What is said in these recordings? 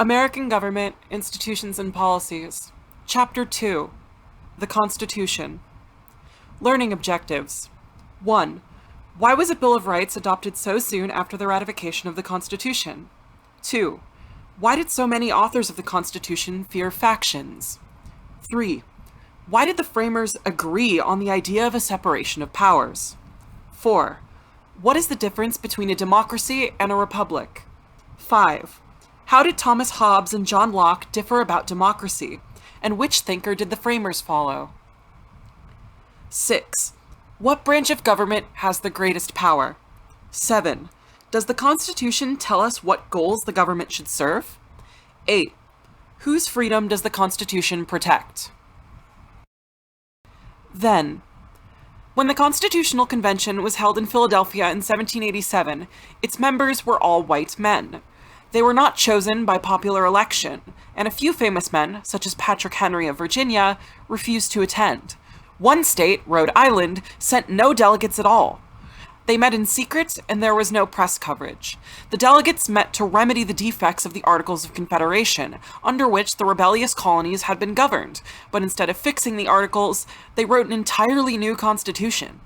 American Government, Institutions and Policies. Chapter 2. The Constitution. Learning Objectives. 1. Why was a Bill of Rights adopted so soon after the ratification of the Constitution? 2. Why did so many authors of the Constitution fear factions? 3. Why did the framers agree on the idea of a separation of powers? 4. What is the difference between a democracy and a republic? 5. How did Thomas Hobbes and John Locke differ about democracy, and which thinker did the framers follow? 6. What branch of government has the greatest power? 7. Does the Constitution tell us what goals the government should serve? 8. Whose freedom does the Constitution protect? Then, when the Constitutional Convention was held in Philadelphia in 1787, its members were all white men. They were not chosen by popular election, and a few famous men, such as Patrick Henry of Virginia, refused to attend. One state, Rhode Island, sent no delegates at all. They met in secret, and there was no press coverage. The delegates met to remedy the defects of the Articles of Confederation, under which the rebellious colonies had been governed, but instead of fixing the Articles, they wrote an entirely new constitution.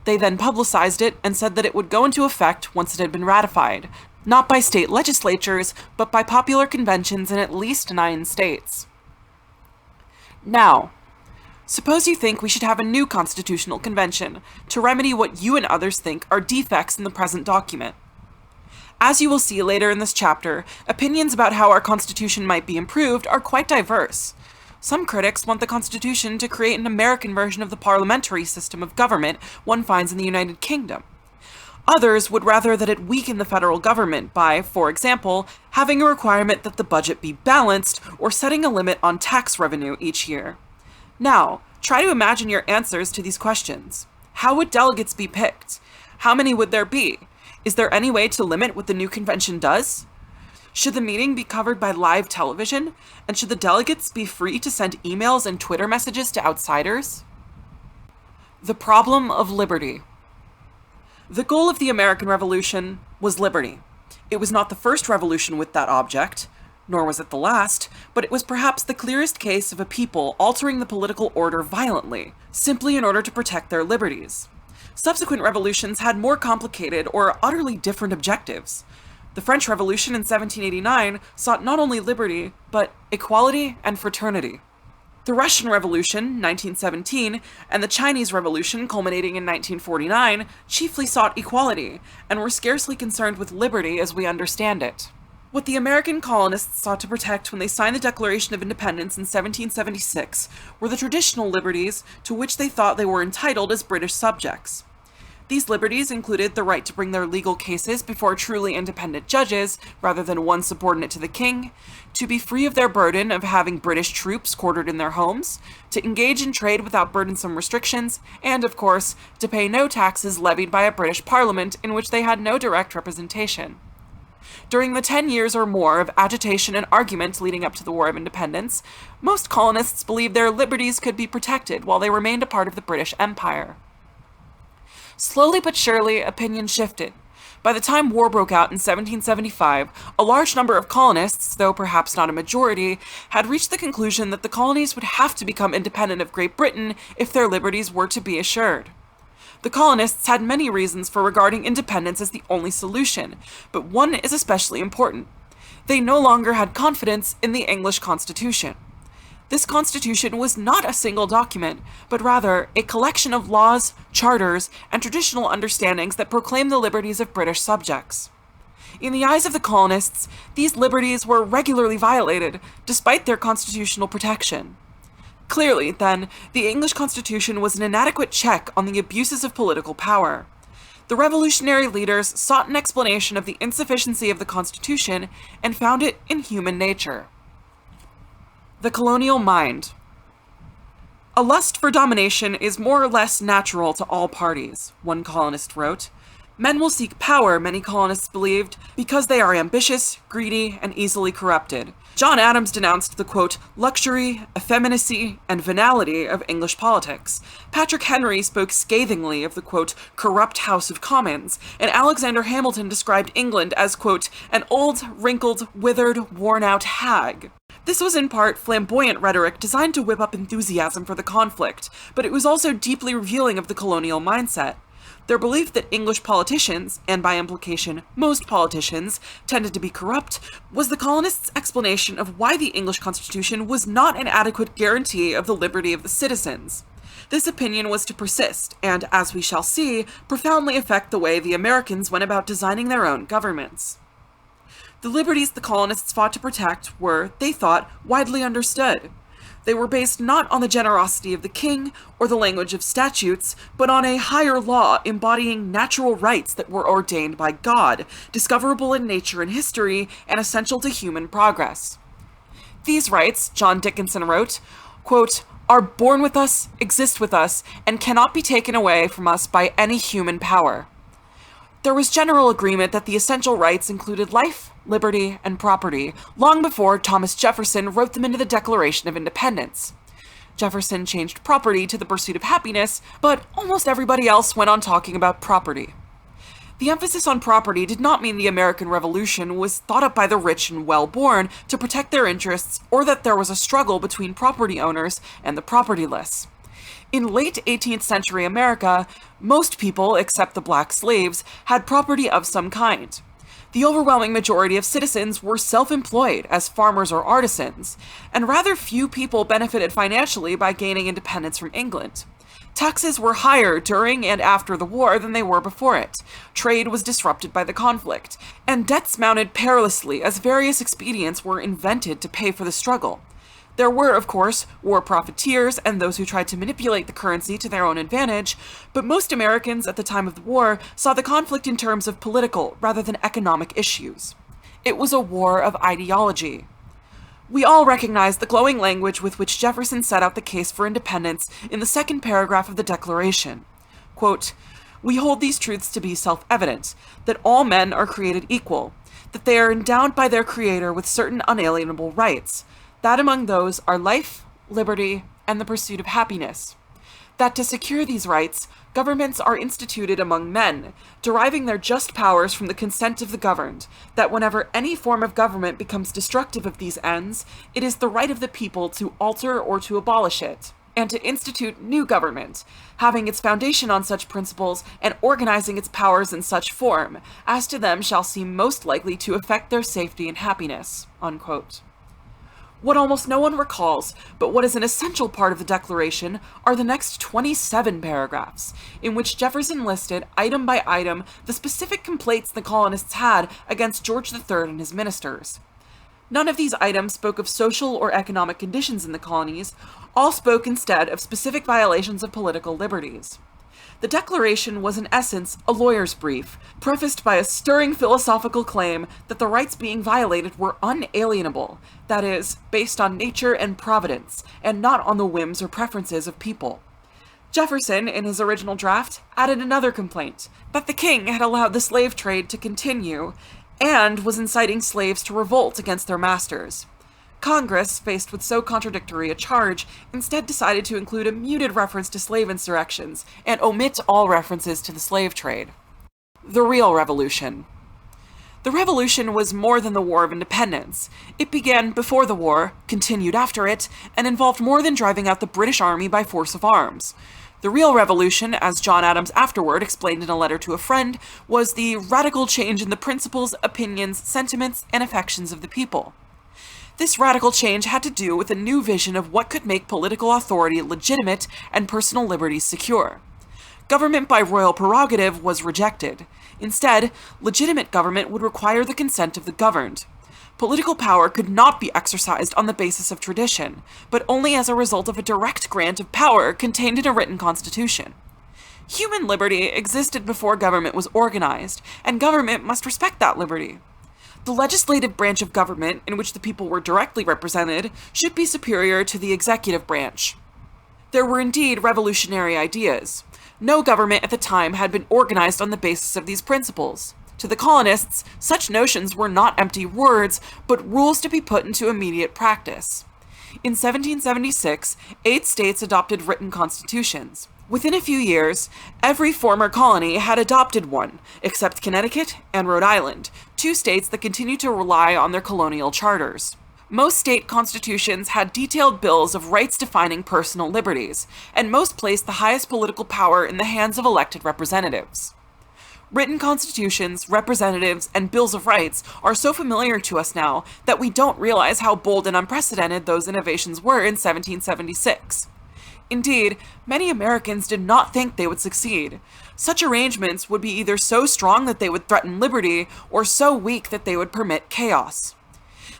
They then publicized it and said that it would go into effect once it had been ratified, not by state legislatures, but by popular conventions in at least 9 states. Now, suppose you think we should have a new constitutional convention to remedy what you and others think are defects in the present document. As you will see later in this chapter, opinions about how our Constitution might be improved are quite diverse. Some critics want the Constitution to create an American version of the parliamentary system of government one finds in the United Kingdom. Others would rather that it weaken the federal government by, for example, having a requirement that the budget be balanced or setting a limit on tax revenue each year. Now, try to imagine your answers to these questions. How would delegates be picked? How many would there be? Is there any way to limit what the new convention does? Should the meeting be covered by live television? And should the delegates be free to send emails and Twitter messages to outsiders? The problem of liberty. The goal of the American Revolution was liberty. It was not the first revolution with that object, nor was it the last, but it was perhaps the clearest case of a people altering the political order violently, simply in order to protect their liberties. Subsequent revolutions had more complicated or utterly different objectives. The French Revolution in 1789 sought not only liberty, but equality and fraternity. The Russian Revolution, 1917, and the Chinese Revolution, culminating in 1949, chiefly sought equality, and were scarcely concerned with liberty as we understand it. What the American colonists sought to protect when they signed the Declaration of Independence in 1776 were the traditional liberties to which they thought they were entitled as British subjects. These liberties included the right to bring their legal cases before truly independent judges, rather than one subordinate to the king, to be free of their burden of having British troops quartered in their homes, to engage in trade without burdensome restrictions, and, of course, to pay no taxes levied by a British Parliament in which they had no direct representation. During the 10 years or more of agitation and argument leading up to the War of Independence, most colonists believed their liberties could be protected while they remained a part of the British Empire. Slowly but surely, opinion shifted. By the time war broke out in 1775, a large number of colonists, though perhaps not a majority, had reached the conclusion that the colonies would have to become independent of Great Britain if their liberties were to be assured. The colonists had many reasons for regarding independence as the only solution, but one is especially important. They no longer had confidence in the English Constitution. This constitution was not a single document, but rather a collection of laws, charters, and traditional understandings that proclaimed the liberties of British subjects. In the eyes of the colonists, these liberties were regularly violated, despite their constitutional protection. Clearly, then, the English Constitution was an inadequate check on the abuses of political power. The revolutionary leaders sought an explanation of the insufficiency of the Constitution and found it in human nature. The Colonial Mind. A lust for domination is more or less natural to all parties, one colonist wrote. Men will seek power, many colonists believed, because they are ambitious, greedy, and easily corrupted. John Adams denounced the, quote, luxury, effeminacy, and venality of English politics. Patrick Henry spoke scathingly of the, quote, corrupt House of Commons, and Alexander Hamilton described England as, quote, an old, wrinkled, withered, worn-out hag. This was in part flamboyant rhetoric designed to whip up enthusiasm for the conflict, but it was also deeply revealing of the colonial mindset. Their belief that English politicians, and by implication most politicians, tended to be corrupt, was the colonists' explanation of why the English Constitution was not an adequate guarantee of the liberty of the citizens. This opinion was to persist, and, as we shall see, profoundly affect the way the Americans went about designing their own governments. The liberties the colonists fought to protect were, they thought, widely understood. They were based not on the generosity of the king or the language of statutes, but on a higher law embodying natural rights that were ordained by God, discoverable in nature and history, and essential to human progress. These rights, John Dickinson wrote, quote, are born with us, exist with us, and cannot be taken away from us by any human power. There was general agreement that the essential rights included life, liberty, and property, long before Thomas Jefferson wrote them into the Declaration of Independence. Jefferson changed property to the pursuit of happiness, but almost everybody else went on talking about property. The emphasis on property did not mean the American Revolution was thought up by the rich and well-born to protect their interests, or that there was a struggle between property owners and the propertyless. In late 18th century America, most people, except the black slaves, had property of some kind. The overwhelming majority of citizens were self-employed as farmers or artisans, and rather few people benefited financially by gaining independence from England. Taxes were higher during and after the war than they were before it. Trade was disrupted by the conflict, and debts mounted perilously as various expedients were invented to pay for the struggle. There were, of course, war profiteers and those who tried to manipulate the currency to their own advantage, but most Americans at the time of the war saw the conflict in terms of political rather than economic issues. It was a war of ideology. We all recognize the glowing language with which Jefferson set out the case for independence in the second paragraph of the Declaration. Quote, we hold these truths to be self-evident, that all men are created equal, that they are endowed by their Creator with certain unalienable rights, that among those are life, liberty, and the pursuit of happiness. That to secure these rights, governments are instituted among men, deriving their just powers from the consent of the governed, that whenever any form of government becomes destructive of these ends, it is the right of the people to alter or to abolish it, and to institute new government, having its foundation on such principles and organizing its powers in such form, as to them shall seem most likely to affect their safety and happiness." Unquote. What almost no one recalls, but what is an essential part of the Declaration, are the next 27 paragraphs, in which Jefferson listed, item by item, the specific complaints the colonists had against George III and his ministers. None of these items spoke of social or economic conditions in the colonies, all spoke instead of specific violations of political liberties. The Declaration was in essence a lawyer's brief, prefaced by a stirring philosophical claim that the rights being violated were unalienable, that is, based on nature and providence, and not on the whims or preferences of people. Jefferson, in his original draft, added another complaint, that the king had allowed the slave trade to continue, and was inciting slaves to revolt against their masters. Congress, faced with so contradictory a charge, instead decided to include a muted reference to slave insurrections, and omit all references to the slave trade. The real revolution. The Revolution was more than the War of Independence. It began before the war, continued after it, and involved more than driving out the British Army by force of arms. The real revolution, as John Adams afterward explained in a letter to a friend, was the radical change in the principles, opinions, sentiments, and affections of the people. This radical change had to do with a new vision of what could make political authority legitimate and personal liberties secure. Government by royal prerogative was rejected. Instead, legitimate government would require the consent of the governed. Political power could not be exercised on the basis of tradition, but only as a result of a direct grant of power contained in a written constitution. Human liberty existed before government was organized, and government must respect that liberty. The legislative branch of government, in which the people were directly represented, should be superior to the executive branch. There were indeed revolutionary ideas. No government at the time had been organized on the basis of these principles. To the colonists, such notions were not empty words, but rules to be put into immediate practice. In 1776, 8 states adopted written constitutions. Within a few years, every former colony had adopted one, except Connecticut and Rhode Island, 2 states that continued to rely on their colonial charters. Most state constitutions had detailed bills of rights defining personal liberties, and most placed the highest political power in the hands of elected representatives. Written constitutions, representatives, and bills of rights are so familiar to us now that we don't realize how bold and unprecedented those innovations were in 1776. Indeed, many Americans did not think they would succeed. Such arrangements would be either so strong that they would threaten liberty, or so weak that they would permit chaos.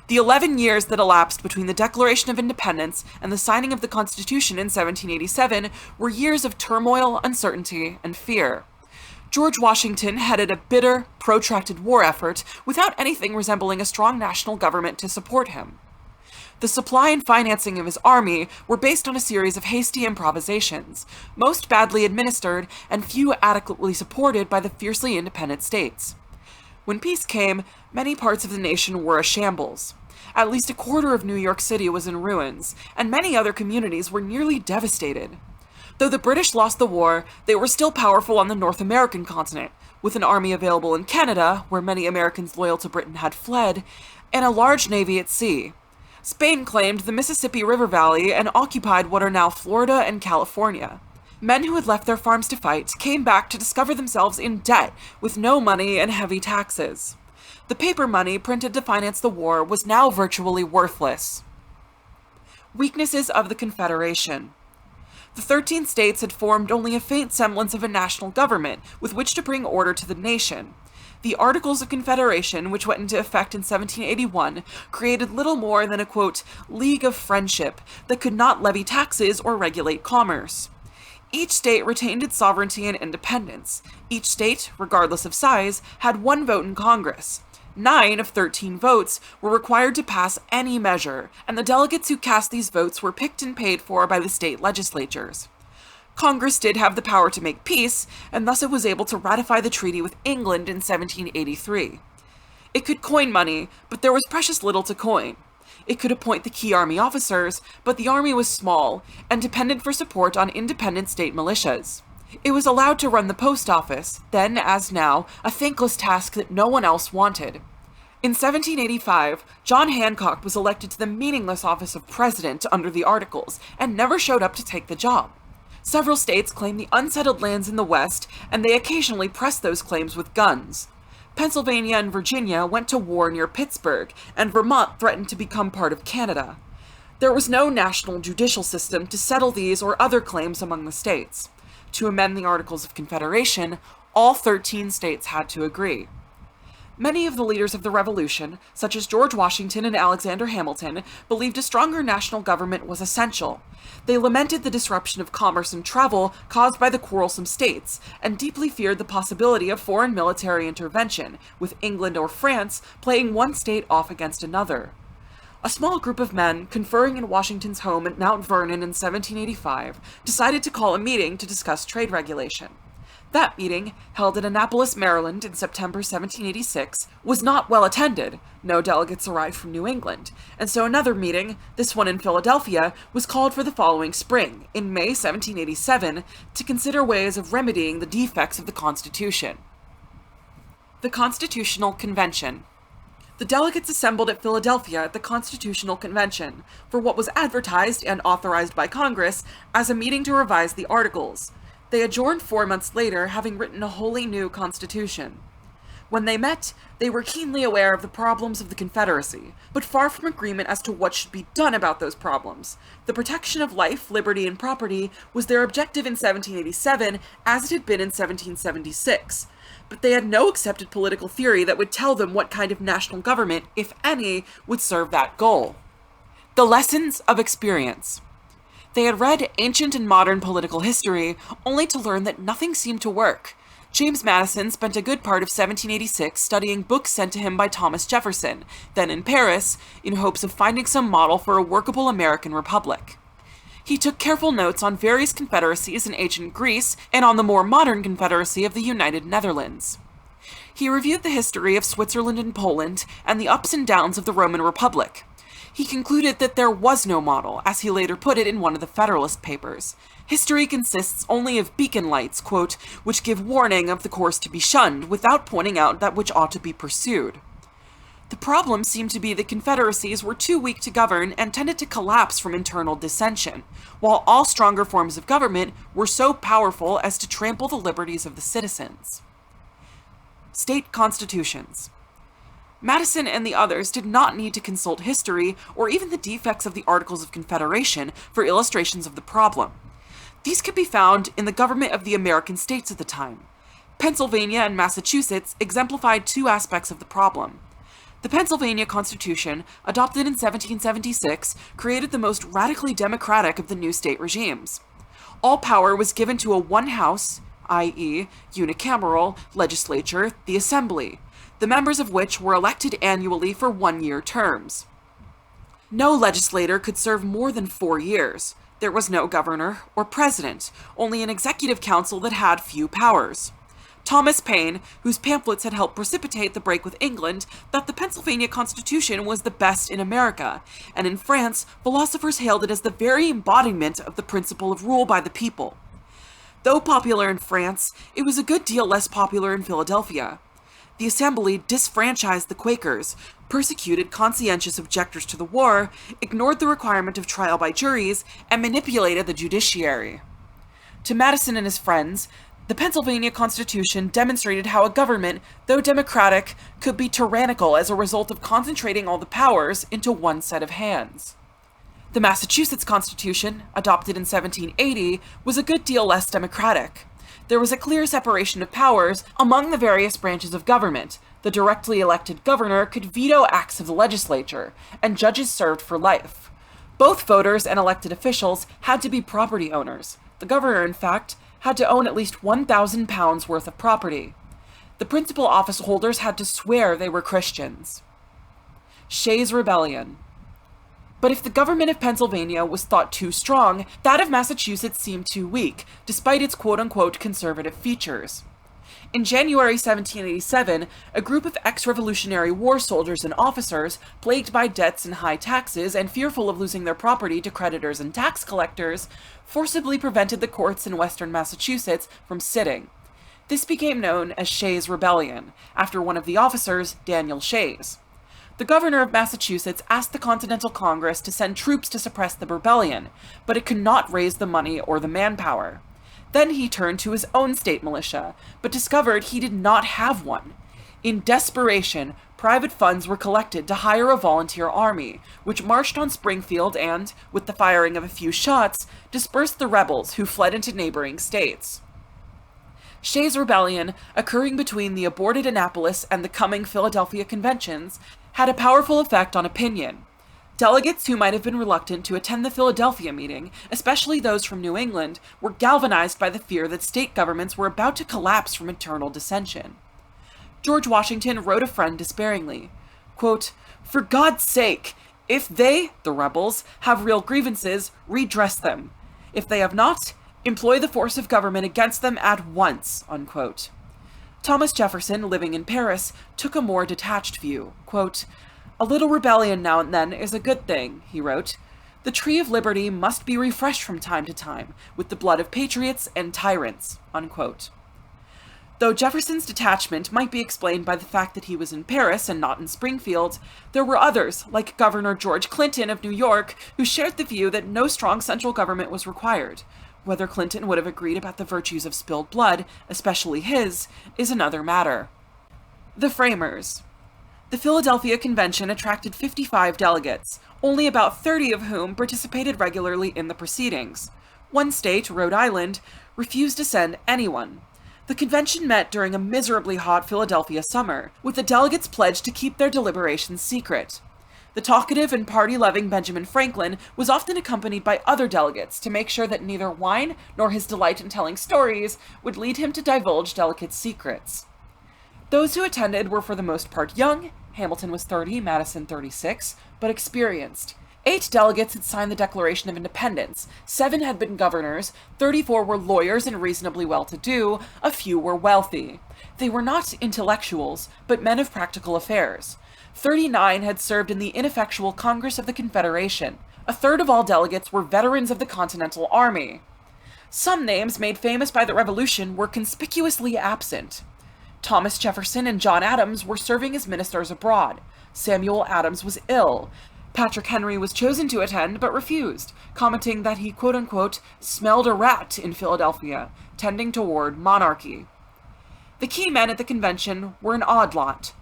The 11 years that elapsed between the Declaration of Independence and the signing of the Constitution in 1787 were years of turmoil, uncertainty, and fear. George Washington headed a bitter, protracted war effort without anything resembling a strong national government to support him. The supply and financing of his army were based on a series of hasty improvisations, most badly administered and few adequately supported by the fiercely independent states. When peace came, many parts of the nation were a shambles. At least a quarter of New York City was in ruins, and many other communities were nearly devastated. Though the British lost the war, they were still powerful on the North American continent, with an army available in Canada, where many Americans loyal to Britain had fled, and a large navy at sea. Spain claimed the Mississippi River Valley and occupied what are now Florida and California. Men who had left their farms to fight came back to discover themselves in debt, with no money and heavy taxes. The paper money printed to finance the war was now virtually worthless. Weaknesses of the Confederation. The 13 states had formed only a faint semblance of a national government with which to bring order to the nation. The Articles of Confederation, which went into effect in 1781, created little more than a, quote, league of friendship that could not levy taxes or regulate commerce. Each state retained its sovereignty and independence. Each state, regardless of size, had 1 vote in Congress. 9 of 13 votes were required to pass any measure, and the delegates who cast these votes were picked and paid for by the state legislatures. Congress did have the power to make peace, and thus it was able to ratify the treaty with England in 1783. It could coin money, but there was precious little to coin. It could appoint the key army officers, but the army was small, and dependent for support on independent state militias. It was allowed to run the post office, then, as now, a thankless task that no one else wanted. In 1785, John Hancock was elected to the meaningless office of president under the Articles, and never showed up to take the job. Several states claimed the unsettled lands in the West, and they occasionally pressed those claims with guns. Pennsylvania and Virginia went to war near Pittsburgh, and Vermont threatened to become part of Canada. There was no national judicial system to settle these or other claims among the states. To amend the Articles of Confederation, all 13 states had to agree. Many of the leaders of the Revolution, such as George Washington and Alexander Hamilton, believed a stronger national government was essential. They lamented the disruption of commerce and travel caused by the quarrelsome states, and deeply feared the possibility of foreign military intervention, with England or France playing one state off against another. A small group of men, conferring in Washington's home at Mount Vernon in 1785, decided to call a meeting to discuss trade regulation. That meeting, held in Annapolis, Maryland in September 1786, was not well attended. No delegates arrived from New England, and so another meeting, this one in Philadelphia, was called for the following spring, in May 1787, to consider ways of remedying the defects of the Constitution. The Constitutional Convention. The delegates assembled at Philadelphia at the Constitutional Convention, for what was advertised and authorized by Congress as a meeting to revise the Articles. They adjourned 4 months later, having written a wholly new constitution. When they met, they were keenly aware of the problems of the Confederacy, but far from agreement as to what should be done about those problems. The protection of life, liberty, and property was their objective in 1787, as it had been in 1776. But they had no accepted political theory that would tell them what kind of national government, if any, would serve that goal. The lessons of experience. They had read ancient and modern political history, only to learn that nothing seemed to work. James Madison spent a good part of 1786 studying books sent to him by Thomas Jefferson, then in Paris, in hopes of finding some model for a workable American republic. He took careful notes on various confederacies in ancient Greece and on the more modern confederacy of the United Netherlands. He reviewed the history of Switzerland and Poland and the ups and downs of the Roman Republic. He concluded that there was no model, as he later put it in one of the Federalist Papers. History consists only of beacon lights, quote, which give warning of the course to be shunned, without pointing out that which ought to be pursued. The problem seemed to be that confederacies were too weak to govern and tended to collapse from internal dissension, while all stronger forms of government were so powerful as to trample the liberties of the citizens. State constitutions. Madison and the others did not need to consult history or even the defects of the Articles of Confederation for illustrations of the problem. These could be found in the government of the American states at the time. Pennsylvania and Massachusetts exemplified two aspects of the problem. The Pennsylvania Constitution, adopted in 1776, created the most radically democratic of the new state regimes. All power was given to a one-house, i.e., unicameral, legislature, the Assembly, the members of which were elected annually for one-year terms. No legislator could serve more than 4 years. There was no governor or president, only an executive council that had few powers. Thomas Paine, whose pamphlets had helped precipitate the break with England, thought the Pennsylvania Constitution was the best in America, and in France, philosophers hailed it as the very embodiment of the principle of rule by the people. Though popular in France, it was a good deal less popular in Philadelphia. The Assembly disfranchised the Quakers, persecuted conscientious objectors to the war, ignored the requirement of trial by juries, and manipulated the judiciary. To Madison and his friends, the Pennsylvania Constitution demonstrated how a government, though democratic, could be tyrannical as a result of concentrating all the powers into one set of hands. The Massachusetts Constitution, adopted in 1780, was a good deal less democratic. There was a clear separation of powers among the various branches of government. The directly elected governor could veto acts of the legislature, and judges served for life. Both voters and elected officials had to be property owners. The governor, in fact, had to own at least £1,000 worth of property. The principal office holders had to swear they were Christians. Shays' Rebellion. But if the government of Pennsylvania was thought too strong, that of Massachusetts seemed too weak, despite its quote-unquote conservative features. In January 1787, a group of ex-Revolutionary War soldiers and officers, plagued by debts and high taxes and fearful of losing their property to creditors and tax collectors, forcibly prevented the courts in western Massachusetts from sitting. This became known as Shays' Rebellion, after one of the officers, Daniel Shays. The governor of Massachusetts asked the Continental Congress to send troops to suppress the rebellion, but it could not raise the money or the manpower. Then he turned to his own state militia, but discovered he did not have one. In desperation, private funds were collected to hire a volunteer army, which marched on Springfield and, with the firing of a few shots, dispersed the rebels who fled into neighboring states. Shays' Rebellion, occurring between the aborted Annapolis and the coming Philadelphia conventions, had a powerful effect on opinion. Delegates who might have been reluctant to attend the Philadelphia meeting, especially those from New England, were galvanized by the fear that state governments were about to collapse from internal dissension. George Washington wrote a friend despairingly, quote, "For God's sake, if they, the rebels, have real grievances, redress them. If they have not, employ the force of government against them at once," unquote. Thomas Jefferson, living in Paris, took a more detached view. Quote, "A little rebellion now and then is a good thing," he wrote. "The tree of liberty must be refreshed from time to time with the blood of patriots and tyrants," unquote. Though Jefferson's detachment might be explained by the fact that he was in Paris and not in Springfield, there were others, like Governor George Clinton of New York, who shared the view that no strong central government was required. Whether Clinton would have agreed about the virtues of spilled blood, especially his, is another matter. The Framers. The Philadelphia Convention attracted 55 delegates, only about 30 of whom participated regularly in the proceedings. One state, Rhode Island, refused to send anyone. The convention met during a miserably hot Philadelphia summer, with the delegates pledged to keep their deliberations secret. The talkative and party-loving Benjamin Franklin was often accompanied by other delegates to make sure that neither wine nor his delight in telling stories would lead him to divulge delicate secrets. Those who attended were for the most part young. Hamilton was 30, Madison 36, but experienced. 8 delegates had signed the Declaration of Independence, 7 had been governors, 34 were lawyers and reasonably well-to-do, a few were wealthy. They were not intellectuals, but men of practical affairs. 39 had served in the ineffectual Congress of the Confederation. A third of all delegates were veterans of the Continental Army. Some names made famous by the Revolution were conspicuously absent. Thomas Jefferson and John Adams were serving as ministers abroad. Samuel Adams was ill. Patrick Henry was chosen to attend, but refused, commenting that he quote-unquote smelled a rat in Philadelphia, tending toward monarchy. The key men at the convention were an odd lot.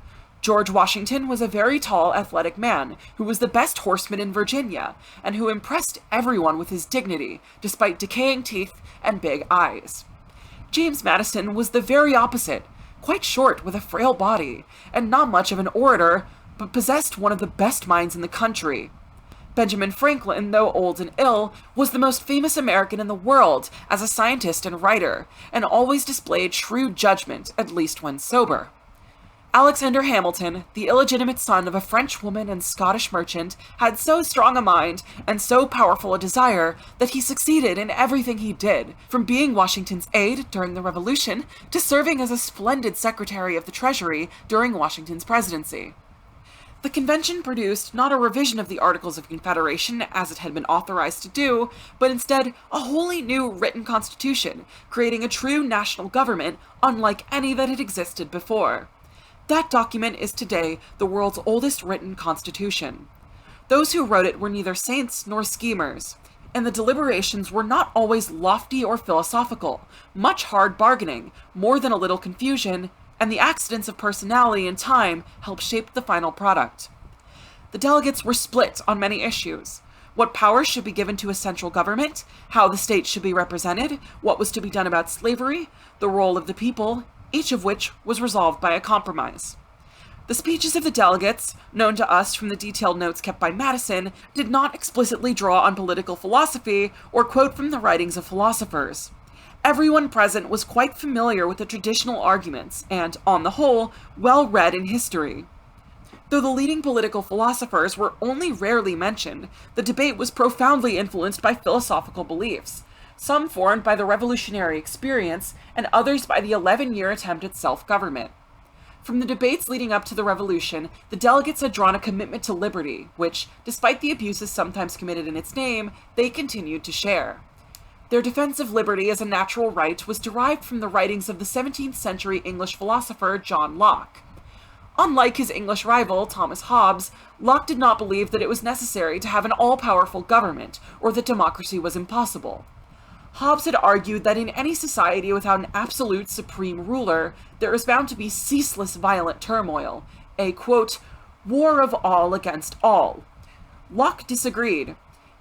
George Washington was a very tall, athletic man who was the best horseman in Virginia, and who impressed everyone with his dignity, despite decaying teeth and big eyes. James Madison was the very opposite, quite short with a frail body, and not much of an orator, but possessed one of the best minds in the country. Benjamin Franklin, though old and ill, was the most famous American in the world as a scientist and writer, and always displayed shrewd judgment, at least when sober. Alexander Hamilton, the illegitimate son of a French woman and Scottish merchant, had so strong a mind and so powerful a desire that he succeeded in everything he did, from being Washington's aide during the Revolution to serving as a splendid Secretary of the Treasury during Washington's presidency. The convention produced not a revision of the Articles of Confederation, as it had been authorized to do, but instead a wholly new written constitution, creating a true national government unlike any that had existed before. That document is today the world's oldest written constitution. Those who wrote it were neither saints nor schemers, and the deliberations were not always lofty or philosophical, much hard bargaining, more than a little confusion, and the accidents of personality and time helped shape the final product. The delegates were split on many issues: what powers should be given to a central government, how the states should be represented, what was to be done about slavery, the role of the people, each of which was resolved by a compromise. The speeches of the delegates, known to us from the detailed notes kept by Madison, did not explicitly draw on political philosophy or quote from the writings of philosophers. Everyone present was quite familiar with the traditional arguments and, on the whole, well read in history. Though the leading political philosophers were only rarely mentioned, the debate was profoundly influenced by philosophical beliefs, some formed by the revolutionary experience and others by the 11-year attempt at self-government. From the debates leading up to the Revolution, the delegates had drawn a commitment to liberty, which, despite the abuses sometimes committed in its name, they continued to share. Their defense of liberty as a natural right was derived from the writings of the 17th century English philosopher John Locke. Unlike his English rival, Thomas Hobbes, Locke did not believe that it was necessary to have an all-powerful government, or that democracy was impossible. Hobbes had argued that in any society without an absolute supreme ruler, there is bound to be ceaseless violent turmoil, a, quote, war of all against all. Locke disagreed.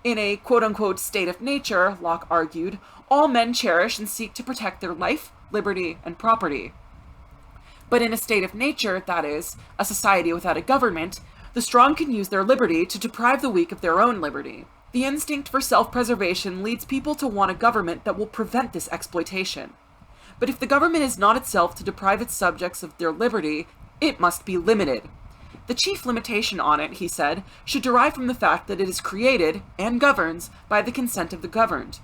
In a quote-unquote state of nature, Locke argued, all men cherish and seek to protect their life, liberty, and property. But in a state of nature, that is, a society without a government, the strong can use their liberty to deprive the weak of their own liberty. The instinct for self-preservation leads people to want a government that will prevent this exploitation. But if the government is not itself to deprive its subjects of their liberty, it must be limited. The chief limitation on it, he said, should derive from the fact that it is created, and governs, by the consent of the governed.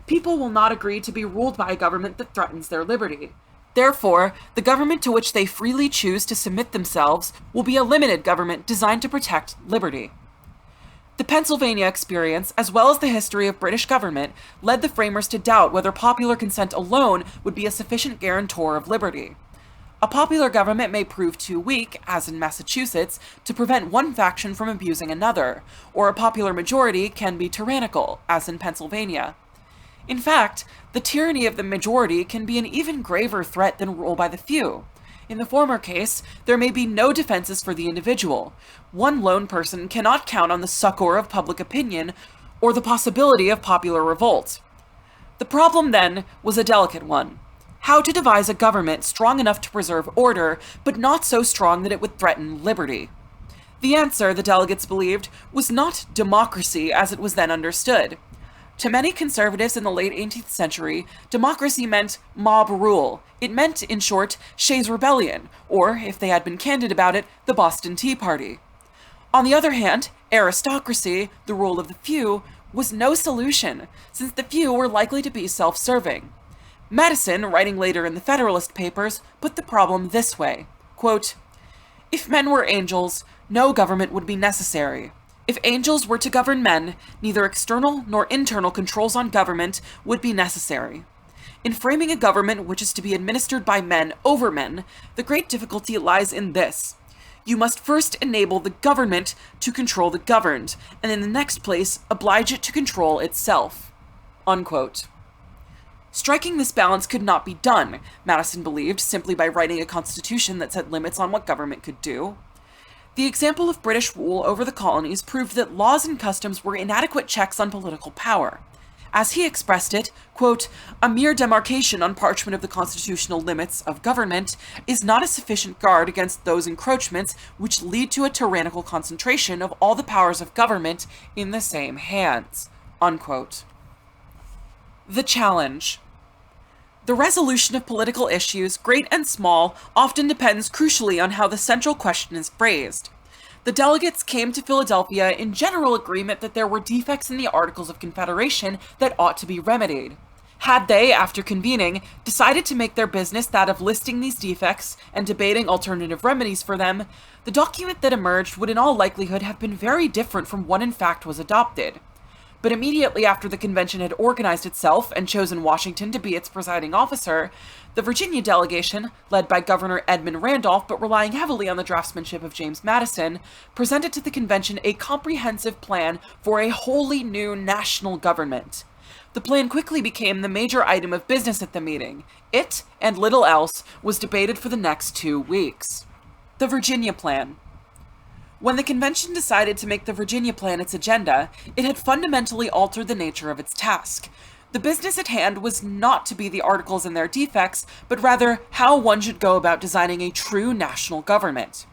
People will not agree to be ruled by a government that threatens their liberty. Therefore, the government to which they freely choose to submit themselves will be a limited government designed to protect liberty. The Pennsylvania experience, as well as the history of British government, led the framers to doubt whether popular consent alone would be a sufficient guarantor of liberty. A popular government may prove too weak, as in Massachusetts, to prevent one faction from abusing another, or a popular majority can be tyrannical, as in Pennsylvania. In fact, the tyranny of the majority can be an even graver threat than rule by the few. In the former case, there may be no defenses for the individual. One lone person cannot count on the succor of public opinion or the possibility of popular revolt. The problem, then, was a delicate one: how to devise a government strong enough to preserve order, but not so strong that it would threaten liberty. The answer, the delegates believed, was not democracy as it was then understood. To many conservatives in the late 18th century, democracy meant mob rule. It meant, in short, Shays' Rebellion, or, if they had been candid about it, the Boston Tea Party. On the other hand, aristocracy, the rule of the few, was no solution, since the few were likely to be self-serving. Madison, writing later in the Federalist Papers, put the problem this way, quote, "If men were angels, no government would be necessary. If angels were to govern men, neither external nor internal controls on government would be necessary. In framing a government which is to be administered by men over men, the great difficulty lies in this. You must first enable the government to control the governed, and in the next place, oblige it to control itself." Unquote. Striking this balance could not be done, Madison believed, simply by writing a constitution that set limits on what government could do. The example of British rule over the colonies proved that laws and customs were inadequate checks on political power. As he expressed it, quote, "A mere demarcation on parchment of the constitutional limits of government is not a sufficient guard against those encroachments which lead to a tyrannical concentration of all the powers of government in the same hands." Unquote. The challenge. The resolution of political issues, great and small, often depends crucially on how the central question is phrased. The delegates came to Philadelphia in general agreement that there were defects in the Articles of Confederation that ought to be remedied. Had they, after convening, decided to make their business that of listing these defects and debating alternative remedies for them, the document that emerged would in all likelihood have been very different from what in fact was adopted. But immediately after the convention had organized itself and chosen Washington to be its presiding officer, the Virginia delegation, led by Governor Edmund Randolph but relying heavily on the draftsmanship of James Madison, presented to the convention a comprehensive plan for a wholly new national government. The plan quickly became the major item of business at the meeting. It, and little else, was debated for the next 2 weeks. The Virginia Plan. When the convention decided to make the Virginia Plan its agenda, it had fundamentally altered the nature of its task. The business at hand was not to be the articles and their defects, but rather how one should go about designing a true national government.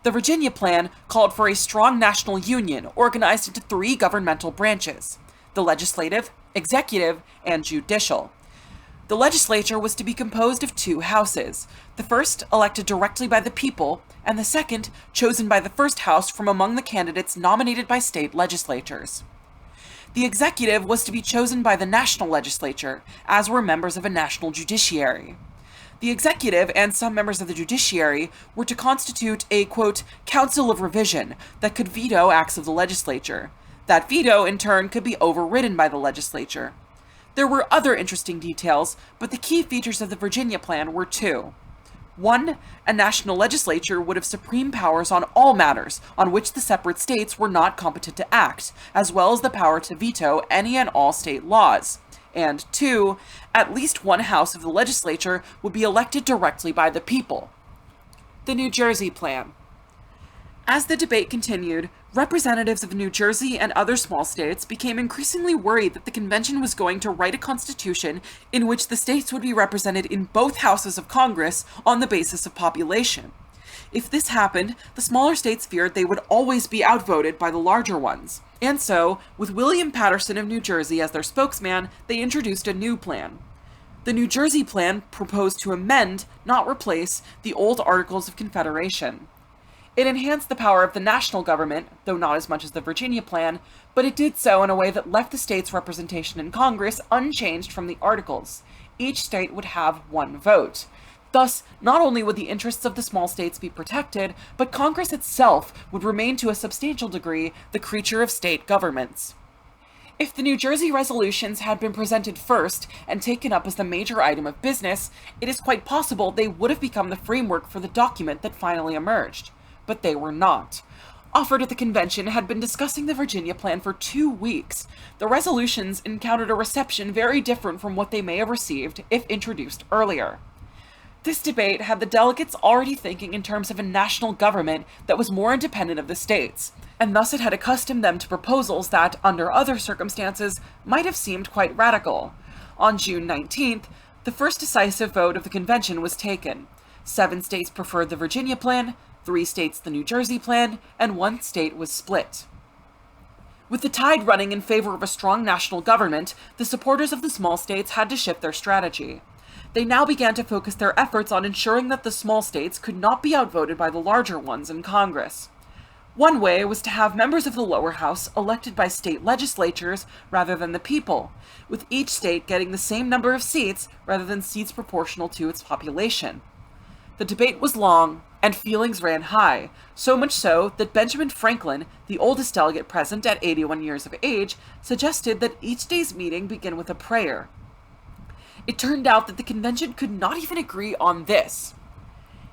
The Virginia Plan called for a strong national union organized into 3 governmental branches: the legislative, executive, and judicial. The legislature was to be composed of 2 houses, the first elected directly by the people, and the second chosen by the first house from among the candidates nominated by state legislatures. The executive was to be chosen by the national legislature, as were members of a national judiciary. The executive and some members of the judiciary were to constitute a, quote, council of revision that could veto acts of the legislature. That veto, in turn, could be overridden by the legislature. There were other interesting details, but the key features of the Virginia Plan were 2. 1. A national legislature would have supreme powers on all matters on which the separate states were not competent to act, as well as the power to veto any and all state laws. And 2. At least one house of the legislature would be elected directly by the people. The New Jersey Plan. As the debate continued, representatives of New Jersey and other small states became increasingly worried that the convention was going to write a constitution in which the states would be represented in both houses of Congress on the basis of population. If this happened, the smaller states feared they would always be outvoted by the larger ones. And so, with William Paterson of New Jersey as their spokesman, they introduced a new plan. The New Jersey Plan proposed to amend, not replace, the old Articles of Confederation. It enhanced the power of the national government, though not as much as the Virginia Plan, but it did so in a way that left the states' representation in Congress unchanged from the Articles. Each state would have 1 vote. Thus, not only would the interests of the small states be protected, but Congress itself would remain to a substantial degree the creature of state governments. If the New Jersey resolutions had been presented first and taken up as the major item of business, it is quite possible they would have become the framework for the document that finally emerged. But they were not. Offered at the convention had been discussing the Virginia Plan for 2 weeks. The resolutions encountered a reception very different from what they may have received if introduced earlier. This debate had the delegates already thinking in terms of a national government that was more independent of the states, and thus it had accustomed them to proposals that, under other circumstances, might have seemed quite radical. On June 19th, the first decisive vote of the convention was taken. 7 states preferred the Virginia Plan, 3 states the New Jersey Plan, and 1 state was split. With the tide running in favor of a strong national government, the supporters of the small states had to shift their strategy. They now began to focus their efforts on ensuring that the small states could not be outvoted by the larger ones in Congress. One way was to have members of the lower house elected by state legislatures rather than the people, with each state getting the same number of seats rather than seats proportional to its population. The debate was long, and feelings ran high, so much so that Benjamin Franklin, the oldest delegate present at 81 years of age, suggested that each day's meeting begin with a prayer. It turned out that the convention could not even agree on this.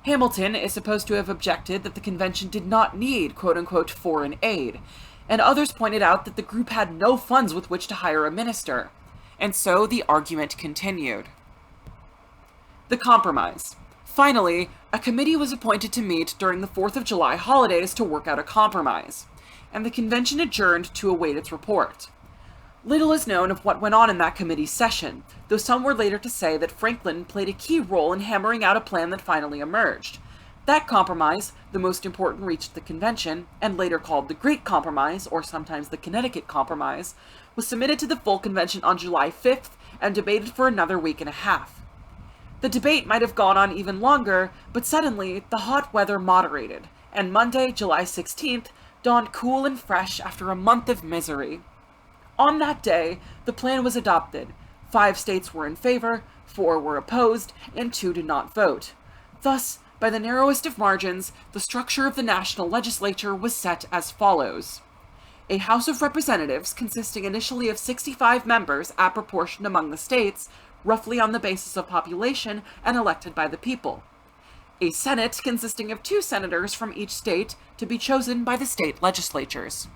Hamilton is supposed to have objected that the convention did not need quote-unquote foreign aid, and others pointed out that the group had no funds with which to hire a minister, and so the argument continued. The compromise. Finally, a committee was appointed to meet during the 4th of July holidays to work out a compromise, and the convention adjourned to await its report. Little is known of what went on in that committee's session, though some were later to say that Franklin played a key role in hammering out a plan that finally emerged. That compromise, the most important reached the convention, and later called the Great Compromise, or sometimes the Connecticut Compromise, was submitted to the full convention on July 5th and debated for another week and a half. The debate might have gone on even longer, but suddenly the hot weather moderated, and Monday, July 16th, dawned cool and fresh after a month of misery. On that day, the plan was adopted. 5 states were in favor, 4 were opposed, and 2 did not vote. Thus, by the narrowest of margins, the structure of the national legislature was set as follows. A House of Representatives consisting initially of 65 members at proportion among the states, roughly on the basis of population and elected by the people. A Senate consisting of 2 senators from each state to be chosen by the state legislatures.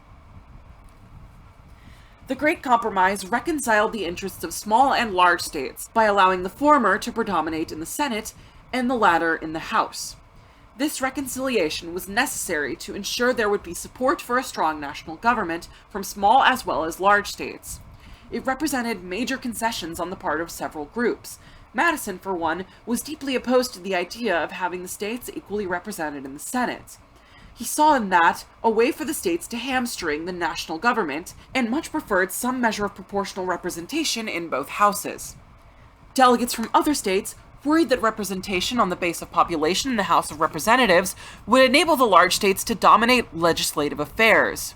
The Great Compromise reconciled the interests of small and large states by allowing the former to predominate in the Senate and the latter in the House. This reconciliation was necessary to ensure there would be support for a strong national government from small as well as large states. It represented major concessions on the part of several groups. Madison, for one, was deeply opposed to the idea of having the states equally represented in the Senate. He saw in that a way for the states to hamstring the national government, and much preferred some measure of proportional representation in both houses. Delegates from other states worried that representation on the base of population in the House of Representatives would enable the large states to dominate legislative affairs.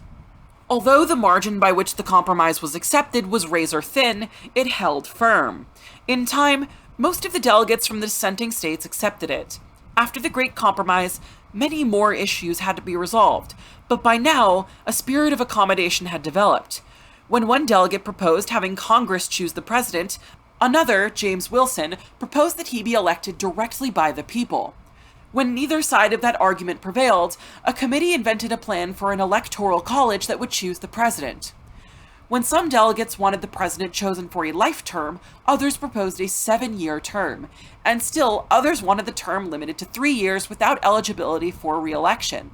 Although the margin by which the compromise was accepted was razor thin, it held firm. In time, most of the delegates from the dissenting states accepted it. After the Great Compromise, many more issues had to be resolved, but by now, a spirit of accommodation had developed. When one delegate proposed having Congress choose the president, another, James Wilson, proposed that he be elected directly by the people. When neither side of that argument prevailed, a committee invented a plan for an electoral college that would choose the president. When some delegates wanted the president chosen for a life term, others proposed a 7-year term, and still others wanted the term limited to 3 years without eligibility for re-election.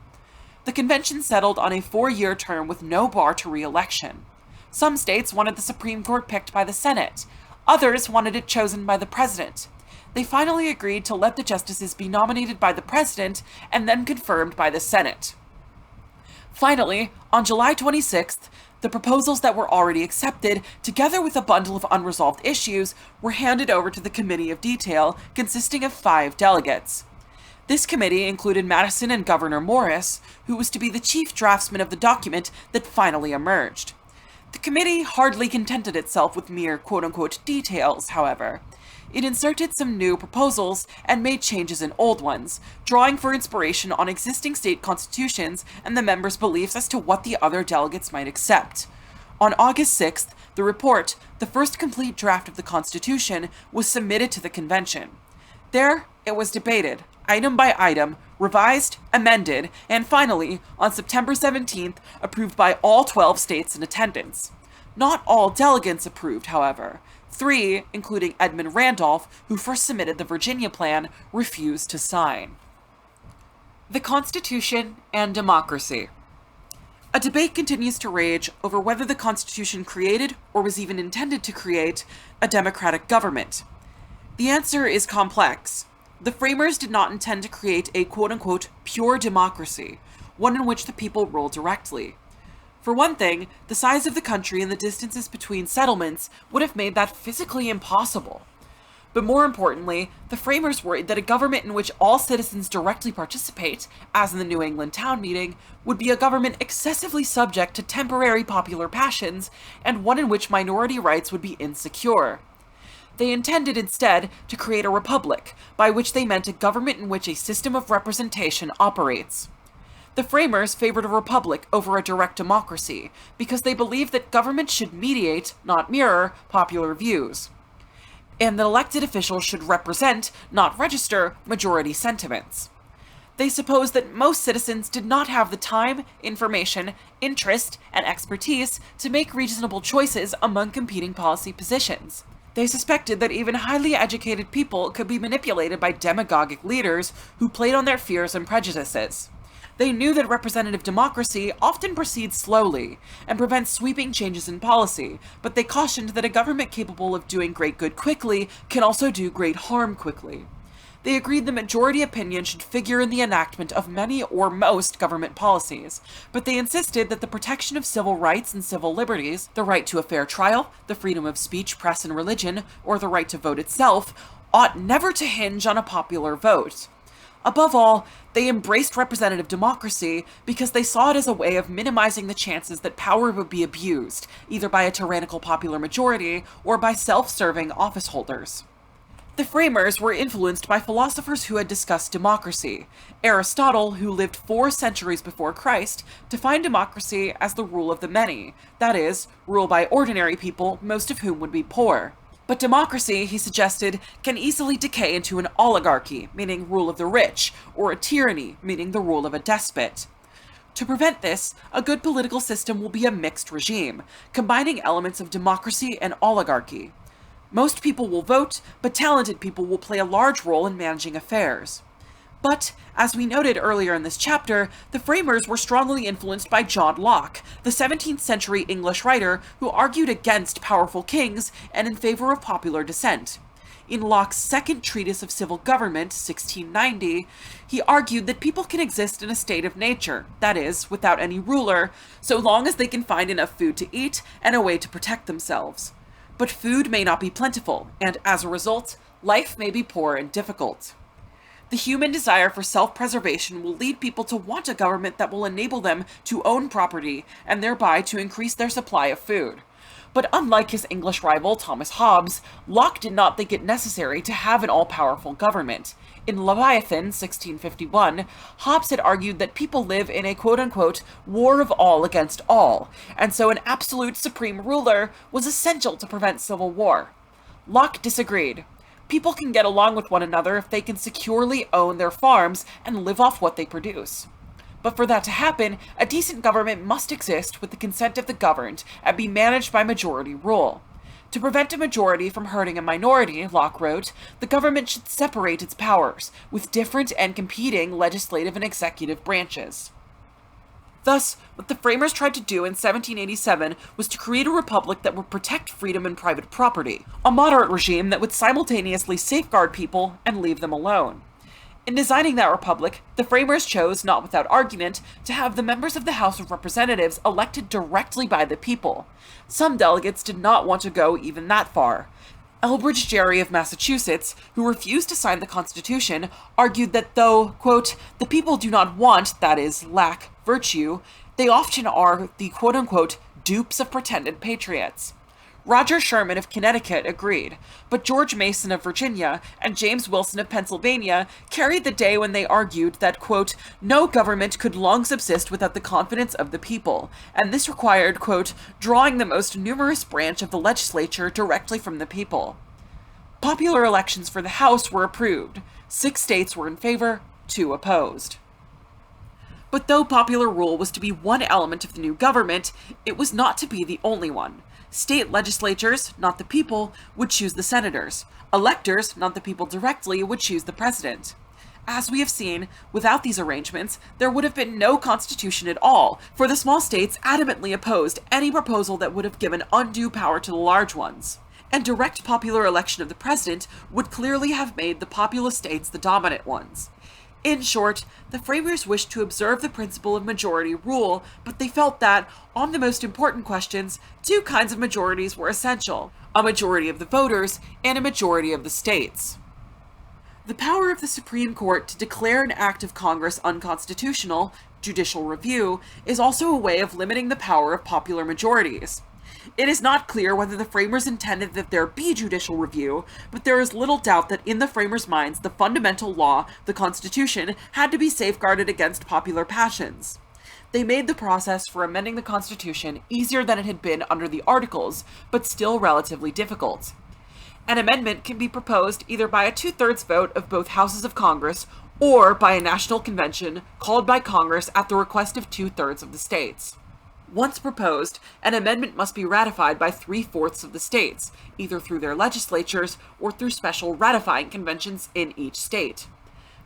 The convention settled on a 4-year term with no bar to re-election. Some states wanted the Supreme Court picked by the Senate. Others wanted it chosen by the president. They finally agreed to let the justices be nominated by the president and then confirmed by the Senate. Finally, on July 26th, the proposals that were already accepted, together with a bundle of unresolved issues, were handed over to the Committee of Detail, consisting of 5 delegates. This committee included Madison and Gouverneur Morris, who was to be the chief draftsman of the document that finally emerged. The committee hardly contented itself with mere quote-unquote details, however. It inserted some new proposals and made changes in old ones, drawing for inspiration on existing state constitutions and the members' beliefs as to what the other delegates might accept. On August 6th, the report, the first complete draft of the Constitution, was submitted to the convention. There, it was debated, item by item, revised, amended, and finally, on September 17th, approved by all 12 states in attendance. Not all delegates approved, however. 3, including Edmund Randolph, who first submitted the Virginia Plan, refused to sign. The Constitution and Democracy. A debate continues to rage over whether the Constitution created, or was even intended to create, a democratic government. The answer is complex. The framers did not intend to create a quote-unquote pure democracy, one in which the people rule directly. For one thing, the size of the country and the distances between settlements would have made that physically impossible. But more importantly, the framers worried that a government in which all citizens directly participate, as in the New England town meeting, would be a government excessively subject to temporary popular passions, and one in which minority rights would be insecure. They intended instead to create a republic, by which they meant a government in which a system of representation operates. The framers favored a republic over a direct democracy, because they believed that government should mediate, not mirror, popular views, and that elected officials should represent, not register, majority sentiments. They supposed that most citizens did not have the time, information, interest, and expertise to make reasonable choices among competing policy positions. They suspected that even highly educated people could be manipulated by demagogic leaders who played on their fears and prejudices. They knew that representative democracy often proceeds slowly and prevents sweeping changes in policy, but they cautioned that a government capable of doing great good quickly can also do great harm quickly. They agreed the majority opinion should figure in the enactment of many or most government policies, but they insisted that the protection of civil rights and civil liberties, the right to a fair trial, the freedom of speech, press, and religion, or the right to vote itself, ought never to hinge on a popular vote. Above all, they embraced representative democracy because they saw it as a way of minimizing the chances that power would be abused, either by a tyrannical popular majority or by self-serving office holders. The framers were influenced by philosophers who had discussed democracy. Aristotle, who lived 4 centuries before Christ, defined democracy as the rule of the many, that is, rule by ordinary people, most of whom would be poor. But democracy, he suggested, can easily decay into an oligarchy, meaning rule of the rich, or a tyranny, meaning the rule of a despot. To prevent this, a good political system will be a mixed regime, combining elements of democracy and oligarchy. Most people will vote, but talented people will play a large role in managing affairs. But, as we noted earlier in this chapter, the framers were strongly influenced by John Locke, the 17th century English writer who argued against powerful kings and in favor of popular dissent. In Locke's second treatise of civil government, 1690, he argued that people can exist in a state of nature, that is, without any ruler, so long as they can find enough food to eat and a way to protect themselves. But food may not be plentiful, and as a result, life may be poor and difficult. The human desire for self-preservation will lead people to want a government that will enable them to own property and thereby to increase their supply of food. But unlike his English rival Thomas Hobbes, Locke did not think it necessary to have an all-powerful government. In Leviathan, 1651, Hobbes had argued that people live in a quote-unquote war of all against all, and so an absolute supreme ruler was essential to prevent civil war. Locke disagreed. People can get along with one another if they can securely own their farms and live off what they produce. But for that to happen, a decent government must exist with the consent of the governed and be managed by majority rule. To prevent a majority from hurting a minority, Locke wrote, the government should separate its powers, with different and competing legislative and executive branches. Thus, what the framers tried to do in 1787 was to create a republic that would protect freedom and private property, a moderate regime that would simultaneously safeguard people and leave them alone. In designing that republic, the framers chose, not without argument, to have the members of the House of Representatives elected directly by the people. Some delegates did not want to go even that far. Elbridge Gerry of Massachusetts, who refused to sign the Constitution, argued that though, quote, the people do not want, that is, lack, virtue, they often are the quote-unquote dupes of pretended patriots. Roger Sherman of Connecticut agreed, but George Mason of Virginia and James Wilson of Pennsylvania carried the day when they argued that, quote, no government could long subsist without the confidence of the people, and this required, quote, drawing the most numerous branch of the legislature directly from the people. Popular elections for the House were approved. 6 states were in favor, 2 opposed. But though popular rule was to be one element of the new government, it was not to be the only one. State legislatures, not the people, would choose the senators. Electors, not the people directly, would choose the president. As we have seen, without these arrangements, there would have been no constitution at all, for the small states adamantly opposed any proposal that would have given undue power to the large ones. And direct popular election of the president would clearly have made the populous states the dominant ones. In short, the framers wished to observe the principle of majority rule, but they felt that, on the most important questions, two kinds of majorities were essential: a majority of the voters and a majority of the states. The power of the Supreme Court to declare an act of Congress unconstitutional, judicial review, is also a way of limiting the power of popular majorities. It is not clear whether the framers intended that there be judicial review, but there is little doubt that in the framers' minds the fundamental law, the Constitution, had to be safeguarded against popular passions. They made the process for amending the Constitution easier than it had been under the Articles, but still relatively difficult. An amendment can be proposed either by a 2/3 vote of both houses of Congress or by a national convention called by Congress at the request of 2/3 of the states. Once proposed, an amendment must be ratified by 3/4 of the states, either through their legislatures or through special ratifying conventions in each state.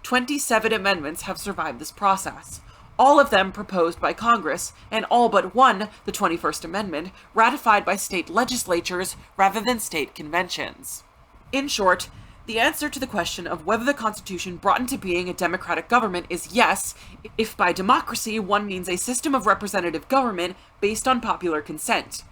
27 amendments have survived this process, all of them proposed by Congress, and all but one, the 21st Amendment, ratified by state legislatures rather than state conventions. In short, the answer to the question of whether the Constitution brought into being a democratic government is yes, if by democracy one means a system of representative government based on popular consent.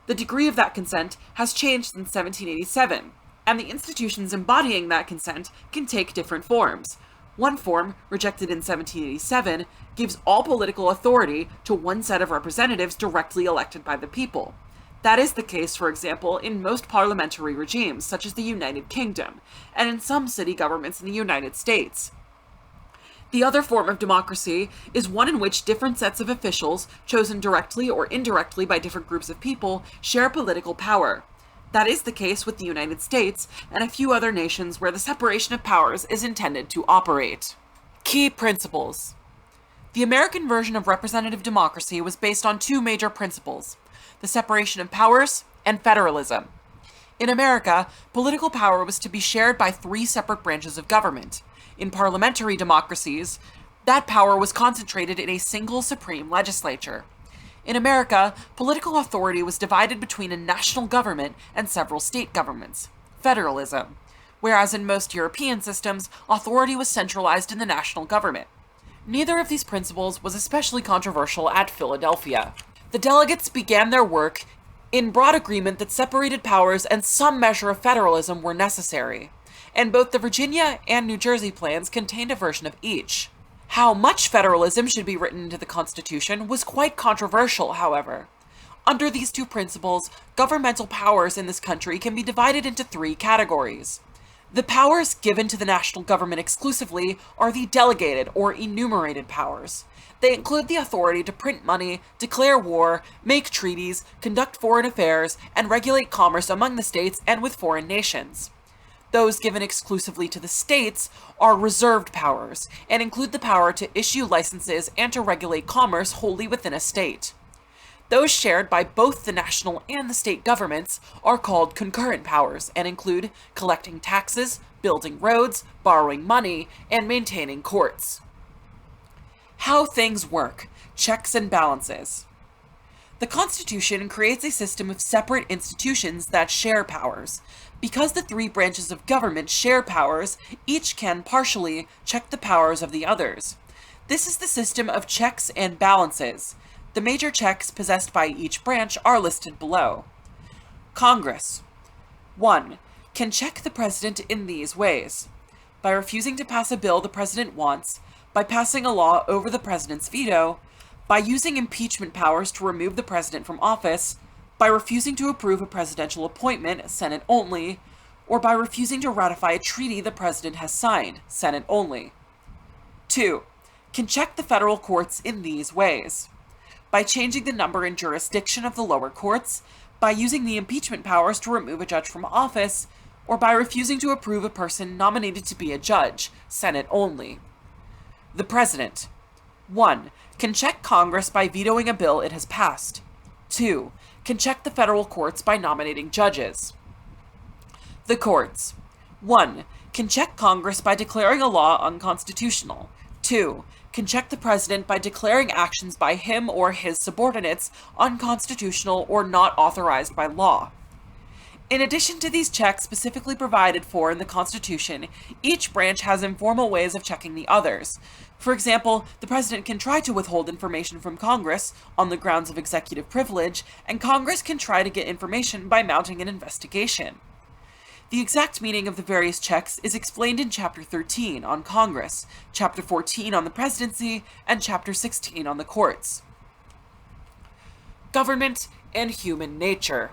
The degree of that consent has changed since 1787, and the institutions embodying that consent can take different forms. One form, rejected in 1787, gives all political authority to one set of representatives directly elected by the people. That is the case, for example, in most parliamentary regimes, such as the United Kingdom, and in some city governments in the United States. The other form of democracy is one in which different sets of officials, chosen directly or indirectly by different groups of people, share political power. That is the case with the United States and a few other nations where the separation of powers is intended to operate. Key principles. The American version of representative democracy was based on two major principles: the separation of powers and federalism. In America, political power was to be shared by three separate branches of government. In parliamentary democracies, that power was concentrated in a single supreme legislature. In America, political authority was divided between a national government and several state governments, federalism, whereas in most European systems, authority was centralized in the national government. Neither of these principles was especially controversial at Philadelphia. The delegates began their work in broad agreement that separated powers and some measure of federalism were necessary, and both the Virginia and New Jersey plans contained a version of each. How much federalism should be written into the Constitution was quite controversial, however. Under these two principles, governmental powers in this country can be divided into three categories. The powers given to the national government exclusively are the delegated or enumerated powers. They include the authority to print money, declare war, make treaties, conduct foreign affairs, and regulate commerce among the states and with foreign nations. Those given exclusively to the states are reserved powers, and include the power to issue licenses and to regulate commerce wholly within a state. Those shared by both the national and the state governments are called concurrent powers, and include collecting taxes, building roads, borrowing money, and maintaining courts. How things work: checks and balances. The Constitution creates a system of separate institutions that share powers. Because the three branches of government share powers, each can partially check the powers of the others. This is the system of checks and balances. The major checks possessed by each branch are listed below. Congress. 1. Can check the president in these ways: by refusing to pass a bill the president wants, by passing a law over the president's veto, by using impeachment powers to remove the president from office, by refusing to approve a presidential appointment, Senate only, or by refusing to ratify a treaty the president has signed, Senate only. 2. Can check the federal courts in these ways: by changing the number and jurisdiction of the lower courts, by using the impeachment powers to remove a judge from office, or by refusing to approve a person nominated to be a judge, Senate only. The President. 1. Can check Congress by vetoing a bill it has passed. 2. Can check the federal courts by nominating judges. The courts. 1. Can check Congress by declaring a law unconstitutional. 2. Can check the president by declaring actions by him or his subordinates unconstitutional or not authorized by law. In addition to these checks specifically provided for in the Constitution, each branch has informal ways of checking the others. For example, the president can try to withhold information from Congress on the grounds of executive privilege, and Congress can try to get information by mounting an investigation. The exact meaning of the various checks is explained in Chapter 13 on Congress, Chapter 14 on the presidency, and Chapter 16 on the courts. Government and human nature.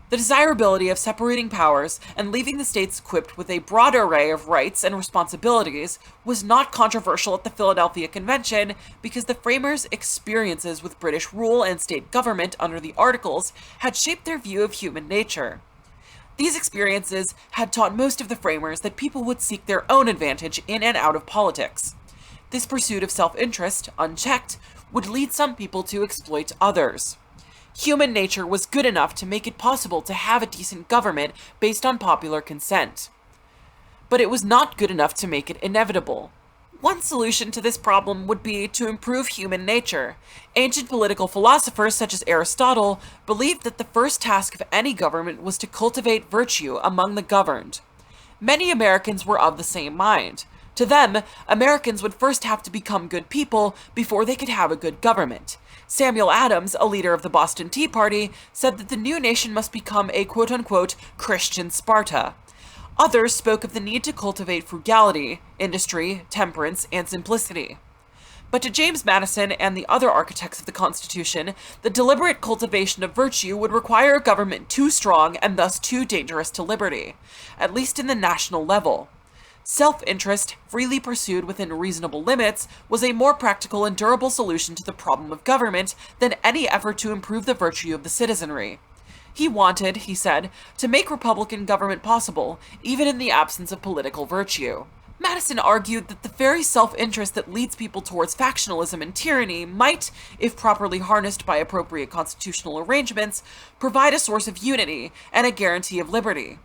The desirability of separating powers and leaving the states equipped with a broad array of rights and responsibilities was not controversial at the Philadelphia Convention because the framers' experiences with British rule and state government under the Articles had shaped their view of human nature. These experiences had taught most of the framers that people would seek their own advantage in and out of politics. This pursuit of self-interest, unchecked, would lead some people to exploit others. Human nature was good enough to make it possible to have a decent government based on popular consent. But it was not good enough to make it inevitable. One solution to this problem would be to improve human nature. Ancient political philosophers such as Aristotle believed that the first task of any government was to cultivate virtue among the governed. Many Americans were of the same mind. To them, Americans would first have to become good people before they could have a good government. Samuel Adams, a leader of the Boston Tea Party, said that the new nation must become a quote-unquote Christian Sparta. Others spoke of the need to cultivate frugality, industry, temperance, and simplicity. But to James Madison and the other architects of the Constitution, the deliberate cultivation of virtue would require a government too strong and thus too dangerous to liberty, at least in the national level. Self-interest, freely pursued within reasonable limits, was a more practical and durable solution to the problem of government than any effort to improve the virtue of the citizenry. He wanted, he said, to make Republican government possible, even in the absence of political virtue. Madison argued that the very self-interest that leads people towards factionalism and tyranny might, if properly harnessed by appropriate constitutional arrangements, provide a source of unity and a guarantee of liberty.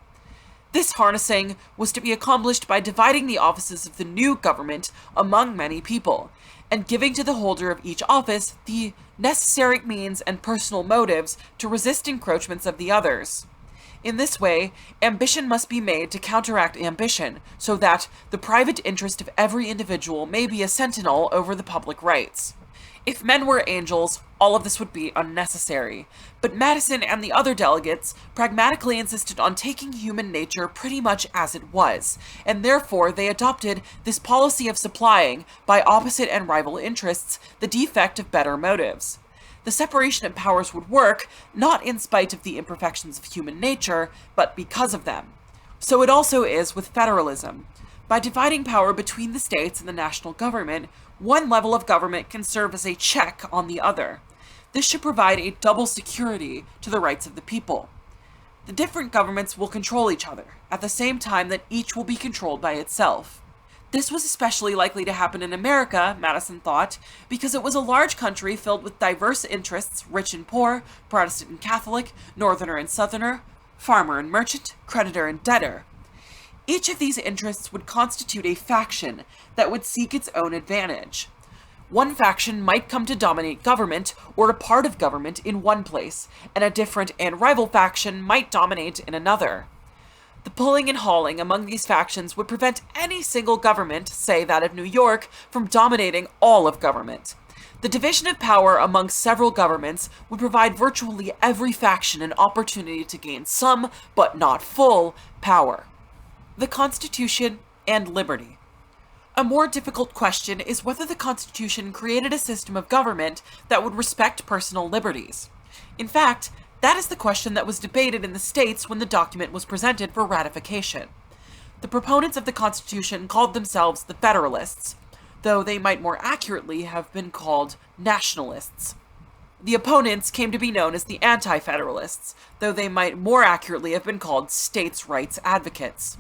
This harnessing was to be accomplished by dividing the offices of the new government among many people, and giving to the holder of each office the necessary means and personal motives to resist encroachments of the others. In this way, ambition must be made to counteract ambition, so that the private interest of every individual may be a sentinel over the public rights. If men were angels, all of this would be unnecessary. But Madison and the other delegates pragmatically insisted on taking human nature pretty much as it was, and therefore they adopted this policy of supplying, by opposite and rival interests, the defect of better motives. The separation of powers would work, not in spite of the imperfections of human nature, but because of them. So it also is with federalism. By dividing power between the states and the national government, one level of government can serve as a check on the other. This should provide a double security to the rights of the people. The different governments will control each other, at the same time that each will be controlled by itself. This was especially likely to happen in America, Madison thought, because it was a large country filled with diverse interests, rich and poor, Protestant and Catholic, Northerner and Southerner, farmer and merchant, creditor and debtor. Each of these interests would constitute a faction that would seek its own advantage. One faction might come to dominate government or a part of government in one place, and a different and rival faction might dominate in another. The pulling and hauling among these factions would prevent any single government, say that of New York, from dominating all of government. The division of power among several governments would provide virtually every faction an opportunity to gain some, but not full, power. The Constitution and liberty. A more difficult question is whether the Constitution created a system of government that would respect personal liberties. In fact, that is the question that was debated in the states when the document was presented for ratification. The proponents of the Constitution called themselves the Federalists, though they might more accurately have been called nationalists. The opponents came to be known as the Antifederalists, though they might more accurately have been called states' rights advocates.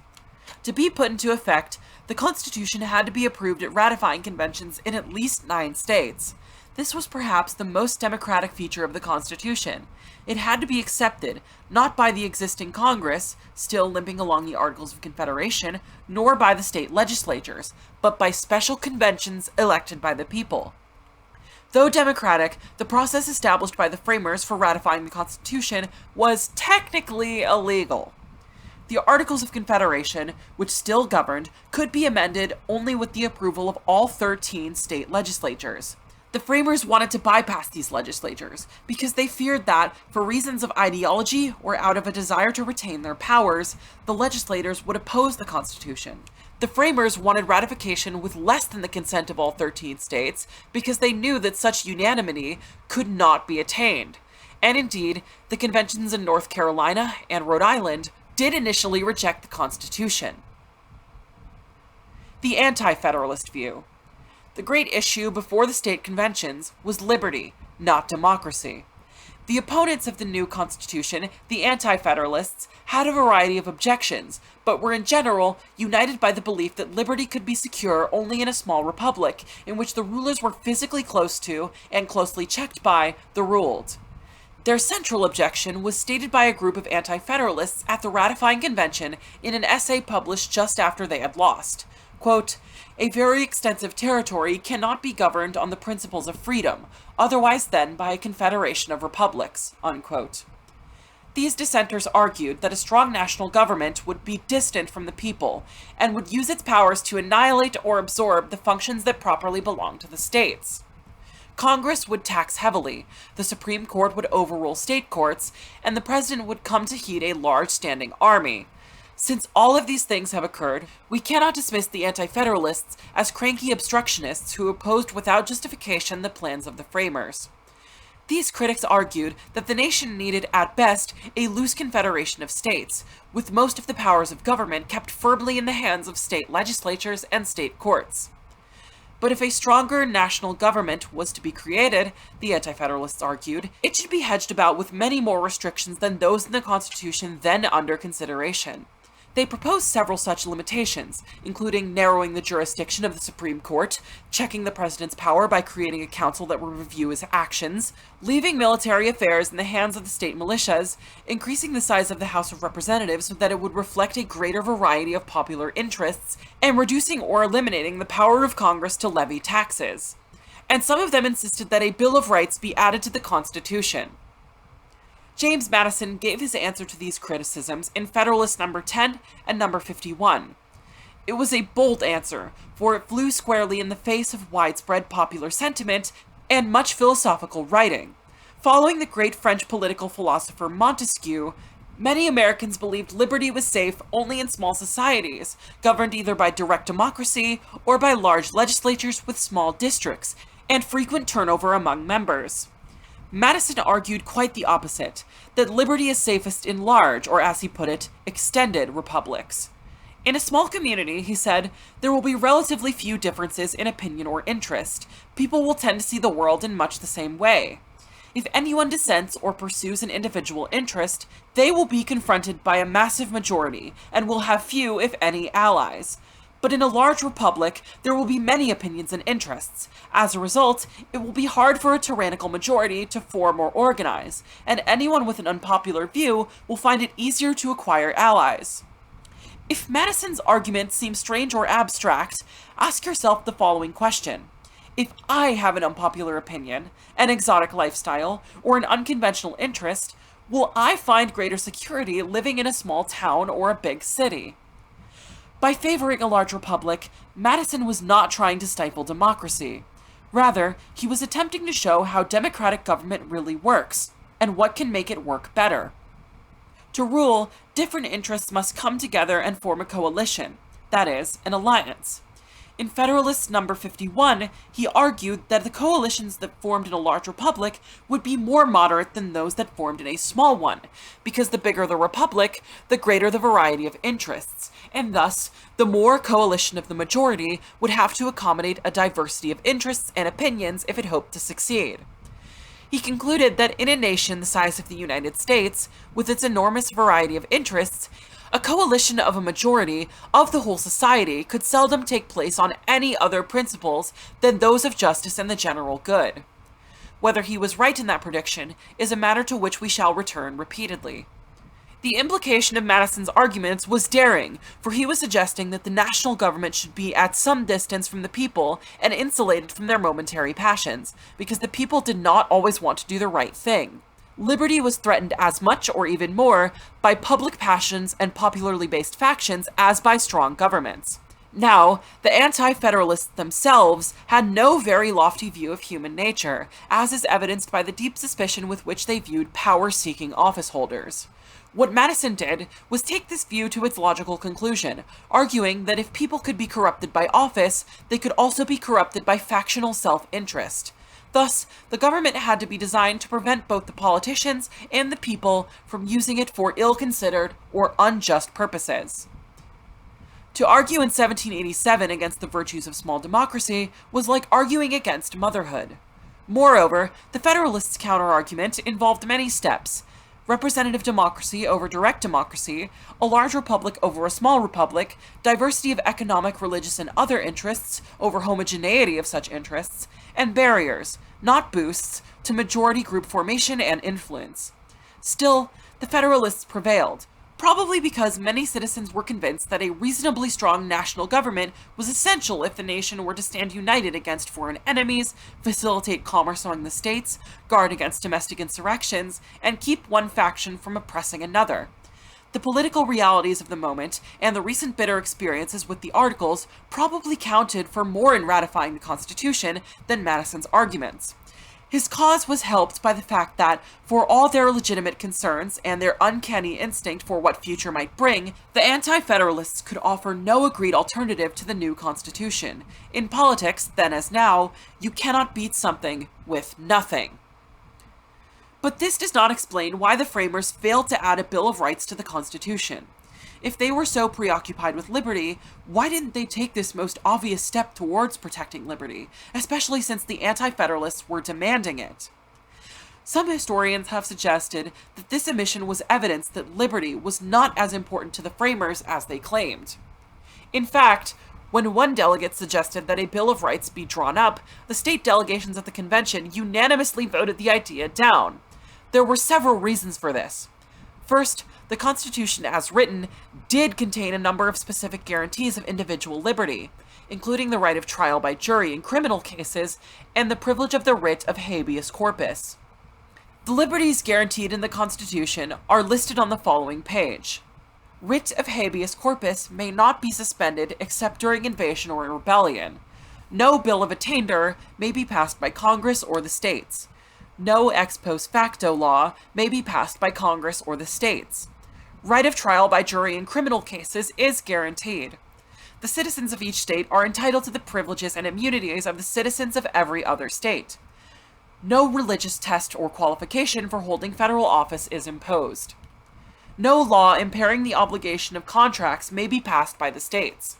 To be put into effect, the Constitution had to be approved at ratifying conventions in at least 9 states. This was perhaps the most democratic feature of the Constitution. It had to be accepted, not by the existing Congress, still limping along the Articles of Confederation, nor by the state legislatures, but by special conventions elected by the people. Though democratic, the process established by the framers for ratifying the Constitution was technically illegal. The Articles of Confederation, which still governed, could be amended only with the approval of all 13 state legislatures. The framers wanted to bypass these legislatures because they feared that, for reasons of ideology or out of a desire to retain their powers, the legislators would oppose the Constitution. The framers wanted ratification with less than the consent of all 13 states because they knew that such unanimity could not be attained. And indeed, the conventions in North Carolina and Rhode Island did initially reject the Constitution. The Antifederalist View. The great issue before the state conventions was liberty, not democracy. The opponents of the new Constitution, the Anti-Federalists, had a variety of objections, but were in general united by the belief that liberty could be secure only in a small republic, in which the rulers were physically close to, and closely checked by, the ruled. Their central objection was stated by a group of Anti-Federalists at the ratifying convention in an essay published just after they had lost. Quote, "A very extensive territory cannot be governed on the principles of freedom, otherwise than by a confederation of republics," unquote. These dissenters argued that a strong national government would be distant from the people and would use its powers to annihilate or absorb the functions that properly belong to the states. Congress would tax heavily, the Supreme Court would overrule state courts, and the president would come to heed a large standing army. Since all of these things have occurred, we cannot dismiss the Anti-Federalists as cranky obstructionists who opposed without justification the plans of the framers. These critics argued that the nation needed, at best, a loose confederation of states, with most of the powers of government kept firmly in the hands of state legislatures and state courts. But if a stronger national government was to be created, the Anti-Federalists argued, it should be hedged about with many more restrictions than those in the Constitution then under consideration. They proposed several such limitations, including narrowing the jurisdiction of the Supreme Court, checking the president's power by creating a council that would review his actions, leaving military affairs in the hands of the state militias, increasing the size of the House of Representatives so that it would reflect a greater variety of popular interests, and reducing or eliminating the power of Congress to levy taxes. And some of them insisted that a Bill of Rights be added to the Constitution. James Madison gave his answer to these criticisms in Federalist No. 10 and No. 51. It was a bold answer, for it flew squarely in the face of widespread popular sentiment and much philosophical writing. Following the great French political philosopher Montesquieu, many Americans believed liberty was safe only in small societies, governed either by direct democracy or by large legislatures with small districts, and frequent turnover among members. Madison argued quite the opposite, that liberty is safest in large, or as he put it, extended republics. In a small community, he said, there will be relatively few differences in opinion or interest. People will tend to see the world in much the same way. If anyone dissents or pursues an individual interest, they will be confronted by a massive majority, and will have few, if any, allies. But in a large republic, there will be many opinions and interests. As a result, it will be hard for a tyrannical majority to form or organize, and anyone with an unpopular view will find it easier to acquire allies. If Madison's argument seems strange or abstract, ask yourself the following question. If I have an unpopular opinion, an exotic lifestyle, or an unconventional interest, will I find greater security living in a small town or a big city? By favoring a large republic, Madison was not trying to stifle democracy. Rather, he was attempting to show how democratic government really works, and what can make it work better. To rule, different interests must come together and form a coalition, that is, an alliance. In Federalist No. 51, he argued that the coalitions that formed in a large republic would be more moderate than those that formed in a small one, because the bigger the republic, the greater the variety of interests, and thus, the more coalition of the majority would have to accommodate a diversity of interests and opinions if it hoped to succeed. He concluded that in a nation the size of the United States, with its enormous variety of interests, a coalition of a majority of the whole society could seldom take place on any other principles than those of justice and the general good. Whether he was right in that prediction is a matter to which we shall return repeatedly. The implication of Madison's arguments was daring, for he was suggesting that the national government should be at some distance from the people and insulated from their momentary passions, because the people did not always want to do the right thing. Liberty was threatened as much or even more by public passions and popularly based factions as by strong governments. Now, the Anti-Federalists themselves had no very lofty view of human nature, as is evidenced by the deep suspicion with which they viewed power-seeking office holders. What Madison did was take this view to its logical conclusion, arguing that if people could be corrupted by office, they could also be corrupted by factional self-interest. Thus, the government had to be designed to prevent both the politicians and the people from using it for ill-considered or unjust purposes. To argue in 1787 against the virtues of small democracy was like arguing against motherhood. Moreover, the Federalists' counter-argument involved many steps: representative democracy over direct democracy, a large republic over a small republic, diversity of economic, religious, and other interests over homogeneity of such interests, and barriers, not boosts, to majority group formation and influence. Still, the Federalists prevailed, probably because many citizens were convinced that a reasonably strong national government was essential if the nation were to stand united against foreign enemies, facilitate commerce among the states, guard against domestic insurrections, and keep one faction from oppressing another. The political realities of the moment and the recent bitter experiences with the Articles probably counted for more in ratifying the Constitution than Madison's arguments. His cause was helped by the fact that, for all their legitimate concerns and their uncanny instinct for what future might bring, the Anti-Federalists could offer no agreed alternative to the new Constitution. In politics, then as now, you cannot beat something with nothing. But this does not explain why the framers failed to add a Bill of Rights to the Constitution. If they were so preoccupied with liberty, why didn't they take this most obvious step towards protecting liberty, especially since the Anti-Federalists were demanding it? Some historians have suggested that this omission was evidence that liberty was not as important to the framers as they claimed. In fact, when one delegate suggested that a Bill of Rights be drawn up, the state delegations at the convention unanimously voted the idea down. There were several reasons for this. First, the Constitution as written did contain a number of specific guarantees of individual liberty, including the right of trial by jury in criminal cases and the privilege of the writ of habeas corpus. The liberties guaranteed in the Constitution are listed on the following page. Writ of habeas corpus may not be suspended except during invasion or rebellion. No bill of attainder may be passed by Congress or the states. No ex post facto law may be passed by Congress or the states. Right of trial by jury in criminal cases is guaranteed. The citizens of each state are entitled to the privileges and immunities of the citizens of every other state. No religious test or qualification for holding federal office is imposed. No law impairing the obligation of contracts may be passed by the states.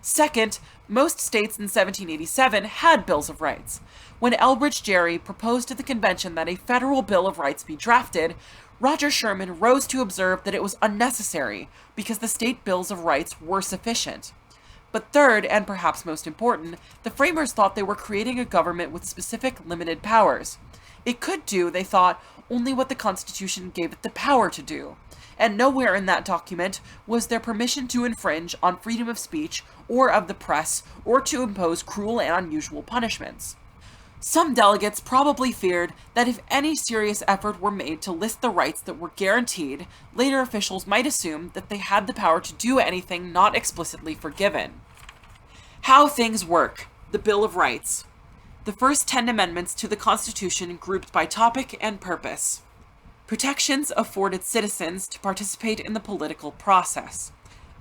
Second, most states in 1787 had Bills of Rights. When Elbridge Gerry proposed to the convention that a federal Bill of Rights be drafted, Roger Sherman rose to observe that it was unnecessary because the state Bills of Rights were sufficient. But third, and perhaps most important, the framers thought they were creating a government with specific limited powers. It could do, they thought, only what the Constitution gave it the power to do, and nowhere in that document was there permission to infringe on freedom of speech or of the press or to impose cruel and unusual punishments. Some delegates probably feared that if any serious effort were made to list the rights that were guaranteed, later officials might assume that they had the power to do anything not explicitly forgiven. How things work. The Bill of Rights. The first 10 amendments to the Constitution grouped by topic and purpose. Protections afforded citizens to participate in the political process.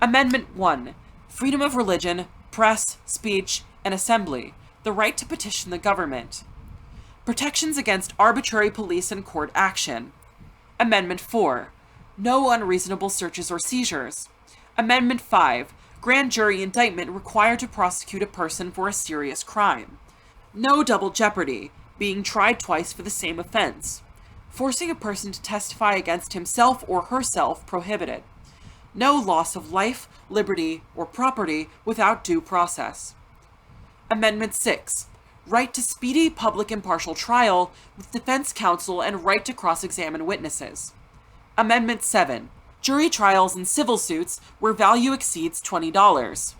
Amendment 1. Freedom of religion, press, speech, and assembly. The right to petition the government. Protections against arbitrary police and court action. Amendment 4. No unreasonable searches or seizures. Amendment 5. Grand jury indictment required to prosecute a person for a serious crime. No double jeopardy, being tried twice for the same offense. Forcing a person to testify against himself or herself prohibited. No loss of life, liberty, or property without due process. Amendment 6. Right to speedy public impartial trial with defense counsel and right to cross-examine witnesses. Amendment 7. Jury trials in civil suits where value exceeds $20.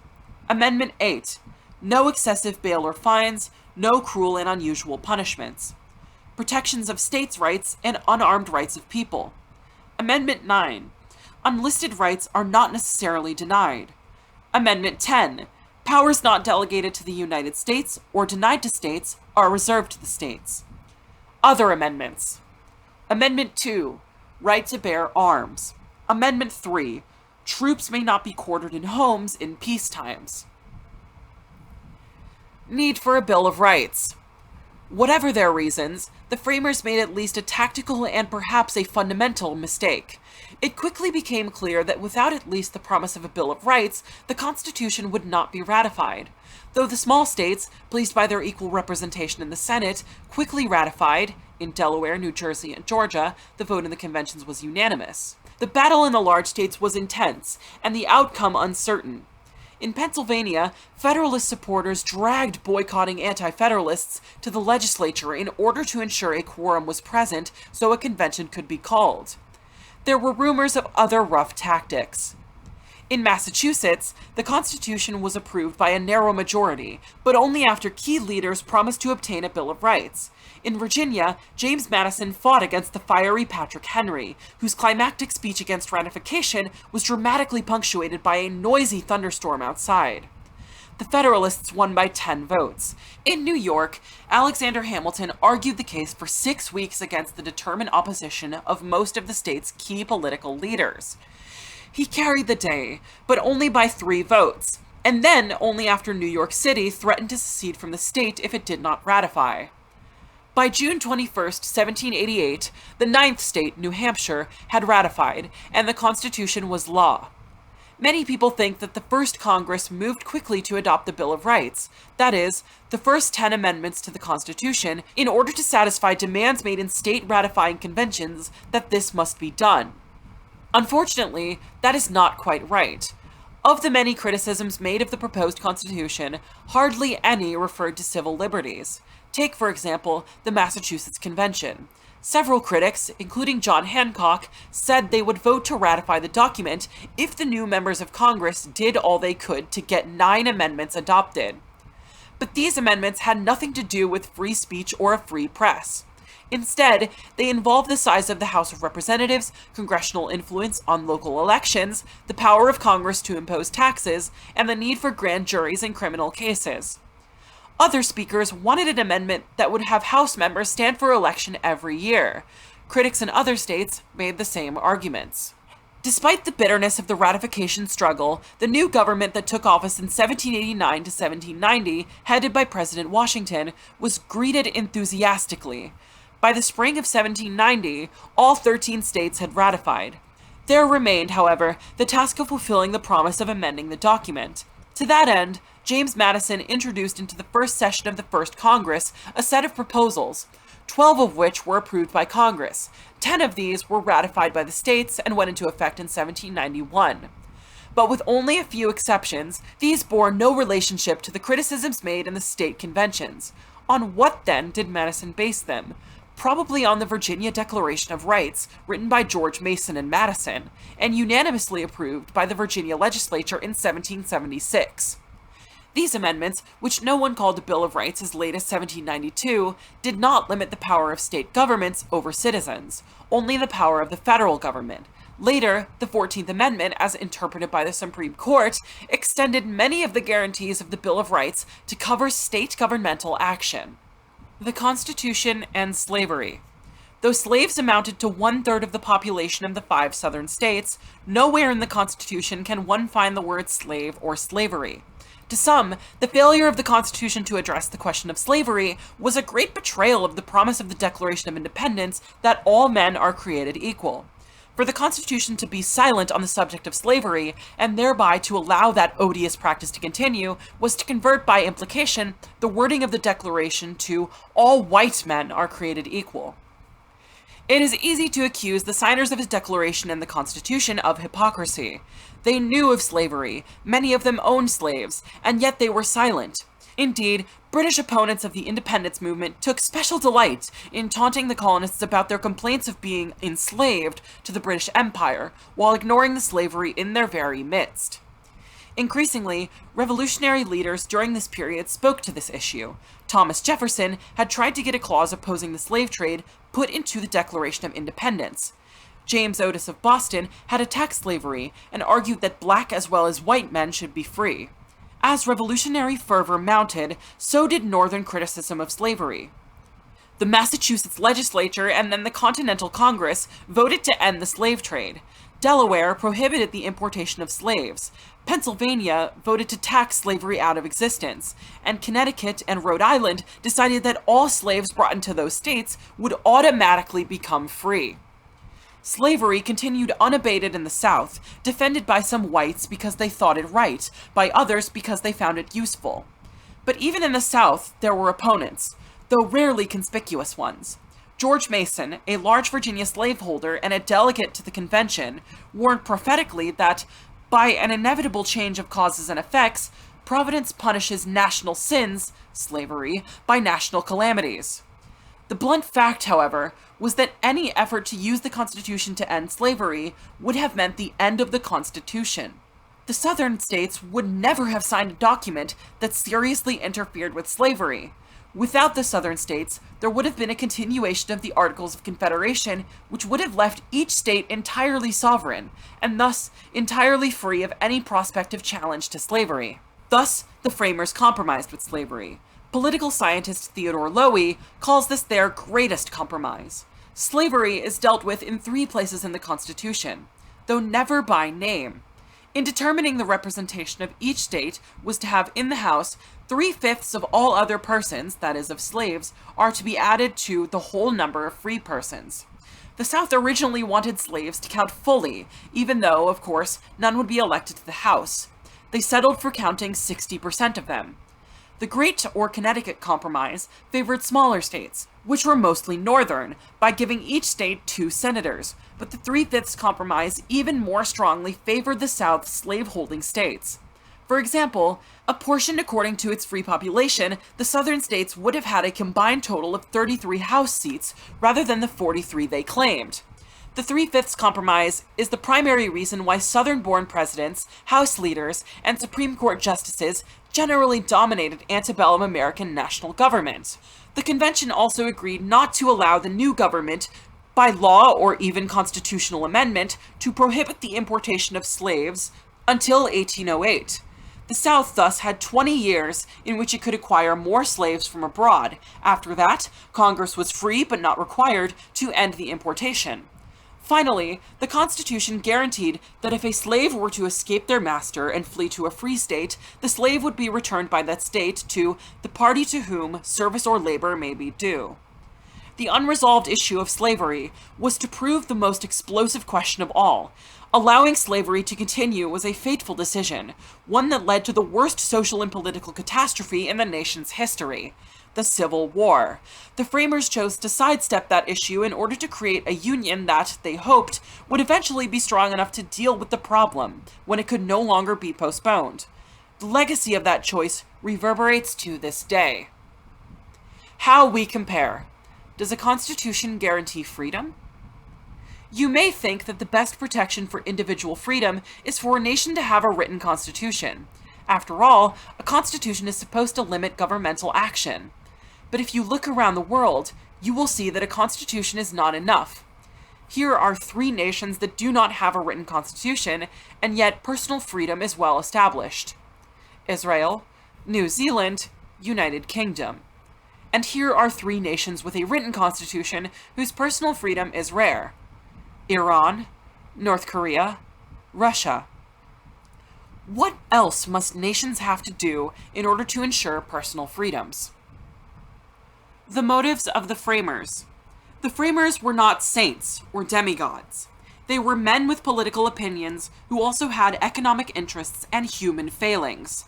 Amendment 8. No excessive bail or fines, no cruel and unusual punishments. Protections of states' rights and unarmed rights of people. Amendment 9. Unlisted rights are not necessarily denied. Amendment 10. Powers not delegated to the United States or denied to states are reserved to the states. Other amendments. Amendment 2. Right to bear arms. Amendment 3. Troops may not be quartered in homes in peace times. Need for a Bill of Rights. Whatever their reasons, the framers made at least a tactical and perhaps a fundamental mistake. It quickly became clear that without at least the promise of a Bill of Rights, the Constitution would not be ratified. Though the small states, pleased by their equal representation in the Senate, quickly ratified, in Delaware, New Jersey, and Georgia, the vote in the conventions was unanimous. The battle in the large states was intense, and the outcome uncertain. In Pennsylvania, Federalist supporters dragged boycotting Anti-Federalists to the legislature in order to ensure a quorum was present so a convention could be called. There were rumors of other rough tactics. In Massachusetts, the Constitution was approved by a narrow majority, but only after key leaders promised to obtain a Bill of Rights. In Virginia, James Madison fought against the fiery Patrick Henry, whose climactic speech against ratification was dramatically punctuated by a noisy thunderstorm outside. The Federalists won by 10 votes. In New York, Alexander Hamilton argued the case for 6 weeks against the determined opposition of most of the state's key political leaders. He carried the day, but only by 3 votes, and then only after New York City threatened to secede from the state if it did not ratify. By June 21, 1788, the 9th state, New Hampshire, had ratified, and the Constitution was law. Many people think that the first Congress moved quickly to adopt the Bill of Rights, that is, the first 10 amendments to the Constitution, in order to satisfy demands made in state ratifying conventions that this must be done. Unfortunately, that is not quite right. Of the many criticisms made of the proposed Constitution, hardly any referred to civil liberties. Take, for example, the Massachusetts Convention. Several critics, including John Hancock, said they would vote to ratify the document if the new members of Congress did all they could to get 9 amendments adopted. But these amendments had nothing to do with free speech or a free press. Instead, they involved the size of the House of Representatives, congressional influence on local elections, the power of Congress to impose taxes, and the need for grand juries in criminal cases. Other speakers wanted an amendment that would have House members stand for election every year. Critics in other states made the same arguments. Despite the bitterness of the ratification struggle, the new government that took office in 1789 to 1790, headed by President Washington, was greeted enthusiastically. By the spring of 1790, all 13 states had ratified. There remained, however, the task of fulfilling the promise of amending the document. To that end, James Madison introduced into the first session of the first Congress a set of proposals, 12 of which were approved by Congress. 10 of these were ratified by the states and went into effect in 1791. But with only a few exceptions, these bore no relationship to the criticisms made in the state conventions. On what, then, did Madison base them? Probably on the Virginia Declaration of Rights, written by George Mason and Madison, and unanimously approved by the Virginia legislature in 1776. These amendments, which no one called a Bill of Rights as late as 1792, did not limit the power of state governments over citizens, only the power of the federal government. Later, the 14th Amendment, as interpreted by the Supreme Court, extended many of the guarantees of the Bill of Rights to cover state governmental action. The Constitution and slavery. Though slaves amounted to 1/3 of the population of the 5 southern states, nowhere in the Constitution can one find the word slave or slavery. To some, the failure of the Constitution to address the question of slavery was a great betrayal of the promise of the Declaration of Independence that all men are created equal. For the Constitution to be silent on the subject of slavery, and thereby to allow that odious practice to continue, was to convert by implication the wording of the Declaration to all white men are created equal. It is easy to accuse the signers of his Declaration and the Constitution of hypocrisy. They knew of slavery, many of them owned slaves, and yet they were silent. Indeed, British opponents of the independence movement took special delight in taunting the colonists about their complaints of being enslaved to the British Empire, while ignoring the slavery in their very midst. Increasingly, revolutionary leaders during this period spoke to this issue. Thomas Jefferson had tried to get a clause opposing the slave trade put into the Declaration of Independence. James Otis of Boston had attacked slavery and argued that black as well as white men should be free. As revolutionary fervor mounted, so did Northern criticism of slavery. The Massachusetts legislature and then the Continental Congress voted to end the slave trade. Delaware prohibited the importation of slaves. Pennsylvania voted to tax slavery out of existence, and Connecticut and Rhode Island decided that all slaves brought into those states would automatically become free. Slavery continued unabated in the South, defended by some whites because they thought it right, by others because they found it useful. But even in the South, there were opponents, though rarely conspicuous ones. George Mason, a large Virginia slaveholder and a delegate to the convention, warned prophetically that, by an inevitable change of causes and effects, Providence punishes national sins, slavery, by national calamities. The blunt fact, however, was that any effort to use the Constitution to end slavery would have meant the end of the Constitution. The Southern states would never have signed a document that seriously interfered with slavery. Without the Southern states, there would have been a continuation of the Articles of Confederation, which would have left each state entirely sovereign, and thus entirely free of any prospect of challenge to slavery. Thus, the framers compromised with slavery. Political scientist Theodore Lowy calls this their greatest compromise. Slavery is dealt with in 3 places in the Constitution, though never by name. In determining the representation of each state was to have in the House 3/5 of all other persons, that is, of slaves, are to be added to the whole number of free persons. The South originally wanted slaves to count fully, even though, of course, none would be elected to the House. They settled for counting 60% of them. The Great or Connecticut Compromise favored smaller states, which were mostly northern, by giving each state 2 senators, but the 3/5 Compromise even more strongly favored the South's slave-holding states. For example, apportioned according to its free population, the southern states would have had a combined total of 33 House seats rather than the 43 they claimed. The 3/5 Compromise is the primary reason why Southern-born presidents, House leaders, and Supreme Court justices generally dominated antebellum American national government. The convention also agreed not to allow the new government, by law or even constitutional amendment, to prohibit the importation of slaves until 1808. The South thus had 20 years in which it could acquire more slaves from abroad. After that, Congress was free but not required to end the importation. Finally, the Constitution guaranteed that if a slave were to escape their master and flee to a free state, the slave would be returned by that state to the party to whom service or labor may be due. The unresolved issue of slavery was to prove the most explosive question of all. Allowing slavery to continue was a fateful decision, one that led to the worst social and political catastrophe in the nation's history: the Civil War. The framers chose to sidestep that issue in order to create a union that, they hoped, would eventually be strong enough to deal with the problem when it could no longer be postponed. The legacy of that choice reverberates to this day. How we compare. Does a constitution guarantee freedom? You may think that the best protection for individual freedom is for a nation to have a written constitution. After all, a constitution is supposed to limit governmental action. But if you look around the world, you will see that a constitution is not enough. Here are 3 nations that do not have a written constitution, and yet personal freedom is well established: Israel, New Zealand, United Kingdom. And here are 3 nations with a written constitution whose personal freedom is rare: Iran, North Korea, Russia. What else must nations have to do in order to ensure personal freedoms? The motives of the framers. The framers were not saints or demigods. They were men with political opinions who also had economic interests and human failings.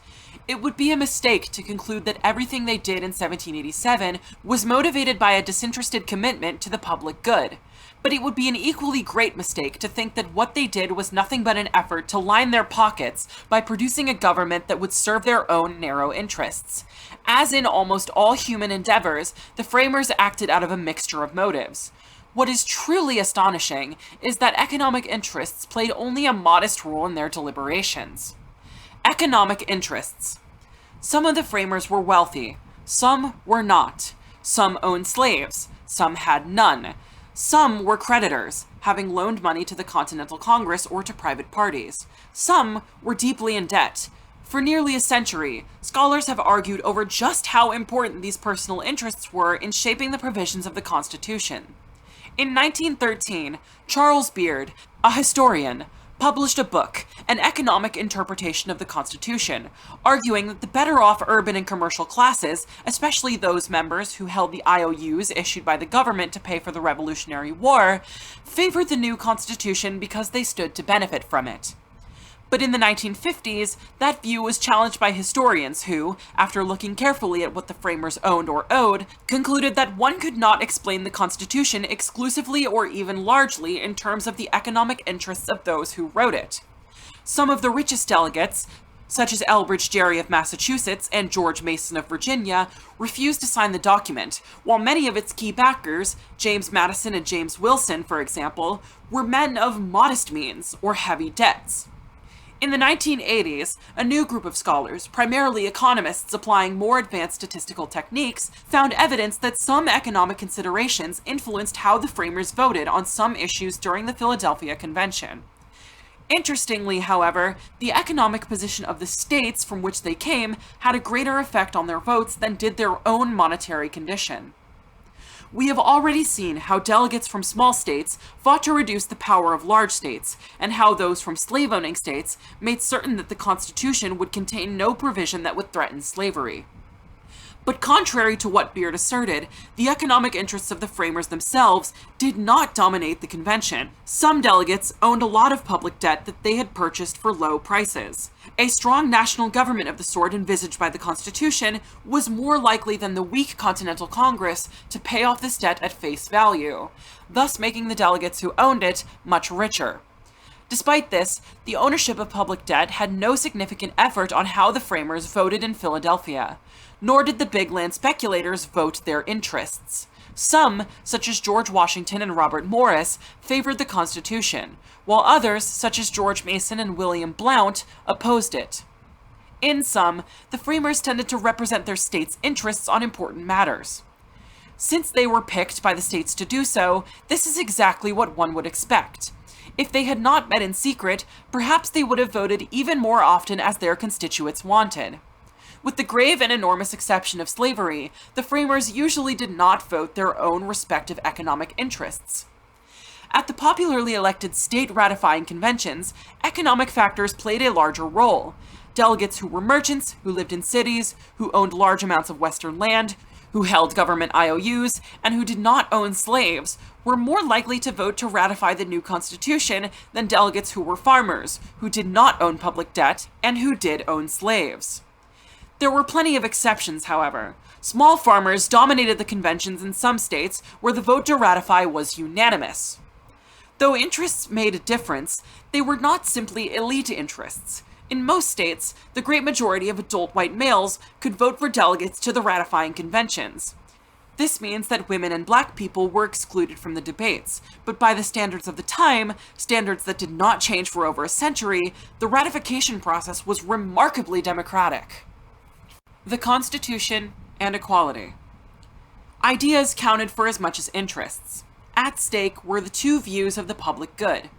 It would be a mistake to conclude that everything they did in 1787 was motivated by a disinterested commitment to the public good. But it would be an equally great mistake to think that what they did was nothing but an effort to line their pockets by producing a government that would serve their own narrow interests. As in almost all human endeavors, the framers acted out of a mixture of motives. What is truly astonishing is that economic interests played only a modest role in their deliberations. Economic interests. Some of the framers were wealthy, some were not. Some owned slaves, some had none. Some were creditors, having loaned money to the Continental Congress or to private parties. Some were deeply in debt. For nearly a century, scholars have argued over just how important these personal interests were in shaping the provisions of the Constitution. In 1913, Charles Beard, a historian, published a book, An Economic Interpretation of the Constitution, arguing that the better-off urban and commercial classes, especially those members who held the IOUs issued by the government to pay for the Revolutionary War, favored the new Constitution because they stood to benefit from it. But in the 1950s, that view was challenged by historians who, after looking carefully at what the framers owned or owed, concluded that one could not explain the Constitution exclusively or even largely in terms of the economic interests of those who wrote it. Some of the richest delegates, such as Elbridge Gerry of Massachusetts and George Mason of Virginia, refused to sign the document, while many of its key backers, James Madison and James Wilson, for example, were men of modest means or heavy debts. In the 1980s, a new group of scholars, primarily economists applying more advanced statistical techniques, found evidence that some economic considerations influenced how the framers voted on some issues during the Philadelphia Convention. Interestingly, however, the economic position of the states from which they came had a greater effect on their votes than did their own monetary condition. We have already seen how delegates from small states fought to reduce the power of large states, and how those from slave-owning states made certain that the Constitution would contain no provision that would threaten slavery. But contrary to what Beard asserted, the economic interests of the framers themselves did not dominate the convention. Some delegates owned a lot of public debt that they had purchased for low prices. A strong national government of the sort envisaged by the Constitution was more likely than the weak Continental Congress to pay off this debt at face value, thus making the delegates who owned it much richer. Despite this, the ownership of public debt had no significant effort on how the framers voted in Philadelphia, nor did the big land speculators vote their interests. Some, such as George Washington and Robert Morris, favored the Constitution, while others, such as George Mason and William Blount, opposed it. In sum, the framers tended to represent their states' interests on important matters. Since they were picked by the states to do so, this is exactly what one would expect. If they had not met in secret, perhaps they would have voted even more often as their constituents wanted. With the grave and enormous exception of slavery, the framers usually did not vote their own respective economic interests. At the popularly elected state ratifying conventions, economic factors played a larger role. Delegates who were merchants, who lived in cities, who owned large amounts of Western land, who held government IOUs, and who did not own slaves, were more likely to vote to ratify the new Constitution than delegates who were farmers, who did not own public debt, and who did own slaves. There were plenty of exceptions, however. Small farmers dominated the conventions in some states where the vote to ratify was unanimous. Though interests made a difference, they were not simply elite interests. In most states, the great majority of adult white males could vote for delegates to the ratifying conventions. This means that women and black people were excluded from the debates, but by the standards of the time, standards that did not change for over a century, the ratification process was remarkably democratic. The Constitution and equality. Ideas counted for as much as interests. At stake were the two views of the public good.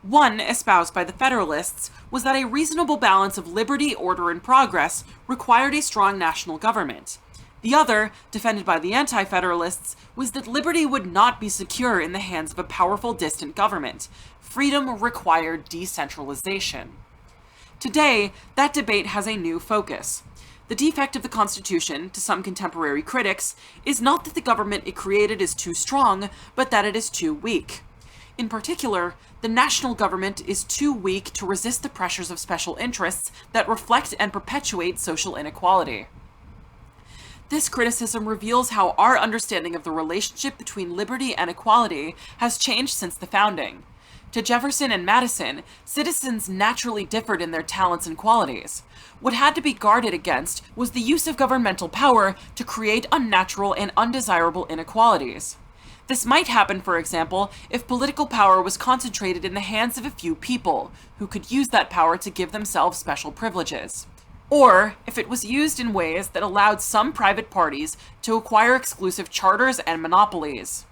One, espoused by the Federalists, was that a reasonable balance of liberty, order, and progress required a strong national government. The other, defended by the Antifederalists, was that liberty would not be secure in the hands of a powerful distant government. Freedom required decentralization. Today, that debate has a new focus. The defect of the Constitution, to some contemporary critics, is not that the government it created is too strong, but that it is too weak. In particular, the national government is too weak to resist the pressures of special interests that reflect and perpetuate social inequality. This criticism reveals how our understanding of the relationship between liberty and equality has changed since the founding. To Jefferson and Madison, citizens naturally differed in their talents and qualities. What had to be guarded against was the use of governmental power to create unnatural and undesirable inequalities. This might happen, for example, if political power was concentrated in the hands of a few people, who could use that power to give themselves special privileges. Or if it was used in ways that allowed some private parties to acquire exclusive charters and monopolies.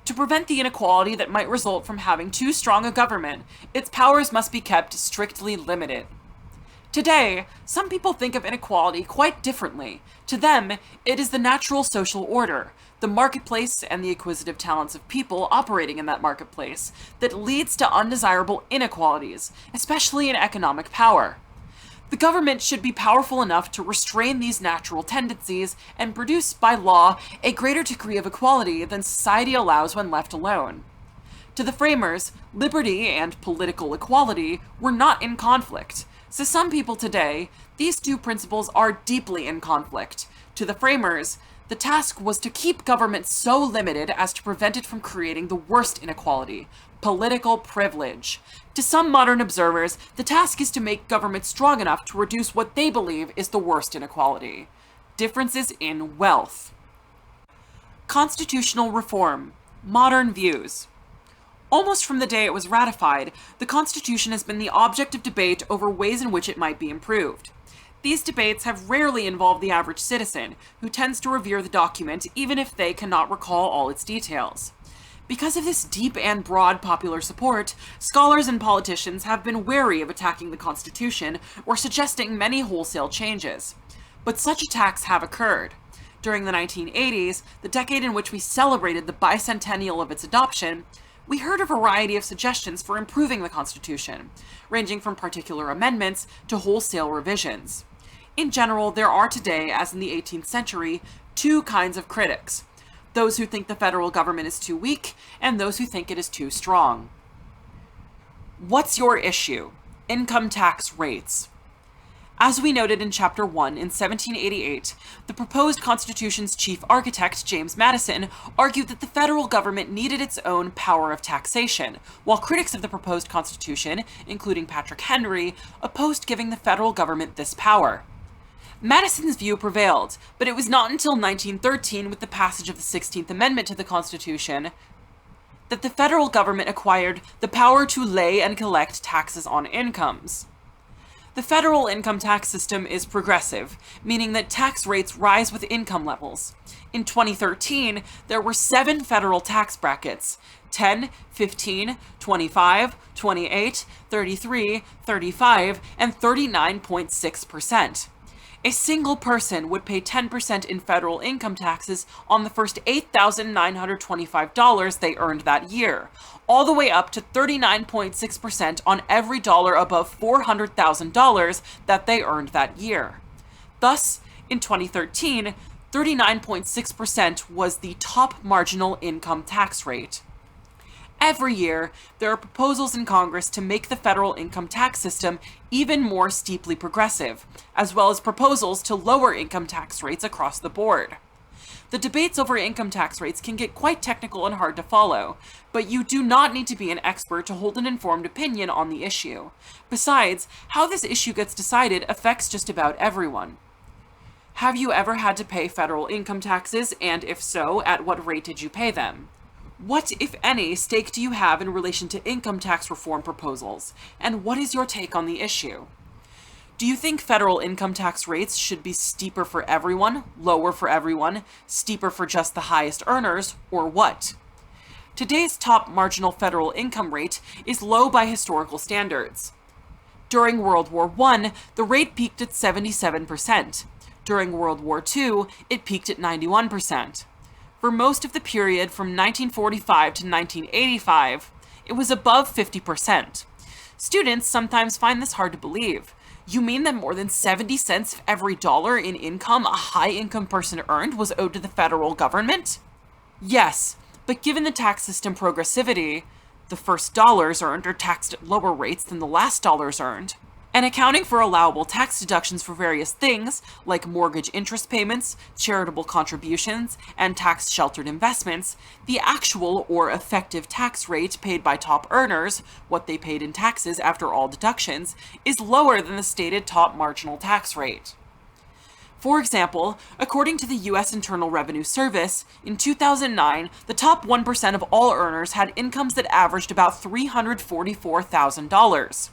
To prevent the inequality that might result from having too strong a government, its powers must be kept strictly limited. Today, some people think of inequality quite differently. To them, it is the natural social order, the marketplace and the acquisitive talents of people operating in that marketplace, that leads to undesirable inequalities, especially in economic power. The government should be powerful enough to restrain these natural tendencies and produce, by law, a greater degree of equality than society allows when left alone. To the framers, liberty and political equality were not in conflict. To some people today, these two principles are deeply in conflict. To the framers, the task was to keep government so limited as to prevent it from creating the worst inequality, political privilege. To some modern observers, the task is to make government strong enough to reduce what they believe is the worst inequality: differences in wealth. Constitutional reform. Modern views. Almost from the day it was ratified, the Constitution has been the object of debate over ways in which it might be improved. These debates have rarely involved the average citizen, who tends to revere the document even if they cannot recall all its details. Because of this deep and broad popular support, scholars and politicians have been wary of attacking the Constitution or suggesting many wholesale changes. But such attacks have occurred. During the 1980s, the decade in which we celebrated the bicentennial of its adoption, we heard a variety of suggestions for improving the Constitution, ranging from particular amendments to wholesale revisions. In general, there are today, as in the 18th century, two kinds of critics: those who think the federal government is too weak, and those who think it is too strong. What's your issue? Income tax rates. As we noted in Chapter 1 in 1788, the proposed Constitution's chief architect, James Madison, argued that the federal government needed its own power of taxation, while critics of the proposed Constitution, including Patrick Henry, opposed giving the federal government this power. Madison's view prevailed, but it was not until 1913, with the passage of the 16th Amendment to the Constitution, that the federal government acquired the power to lay and collect taxes on incomes. The federal income tax system is progressive, meaning that tax rates rise with income levels. In 2013, there were 7 federal tax brackets: 10, 15, 25, 28, 33, 35, and 39.6%. A single person would pay 10% in federal income taxes on the first $8,925 they earned that year, all the way up to 39.6% on every dollar above $400,000 that they earned that year. Thus, in 2013, 39.6% was the top marginal income tax rate. Every year, there are proposals in Congress to make the federal income tax system even more steeply progressive, as well as proposals to lower income tax rates across the board. The debates over income tax rates can get quite technical and hard to follow, but you do not need to be an expert to hold an informed opinion on the issue. Besides, how this issue gets decided affects just about everyone. Have you ever had to pay federal income taxes, and if so, at what rate did you pay them? What, if any, stake do you have in relation to income tax reform proposals, and what is your take on the issue? Do you think federal income tax rates should be steeper for everyone, lower for everyone, steeper for just the highest earners, or what? Today's top marginal federal income rate is low by historical standards. During World War I, the rate peaked at 77%. During World War II, it peaked at 91%. For most of the period from 1945 to 1985, it was above 50%. Students sometimes find this hard to believe. You mean that more than 70 cents of every dollar in income a high-income person earned was owed to the federal government? Yes, but given the tax system progressivity, the first dollars earned are taxed at lower rates than the last dollars earned. And accounting for allowable tax deductions for various things, like mortgage interest payments, charitable contributions, and tax-sheltered investments, the actual or effective tax rate paid by top earners, what they paid in taxes after all deductions, is lower than the stated top marginal tax rate. For example, according to the U.S. Internal Revenue Service, in 2009, the top 1% of all earners had incomes that averaged about $344,000.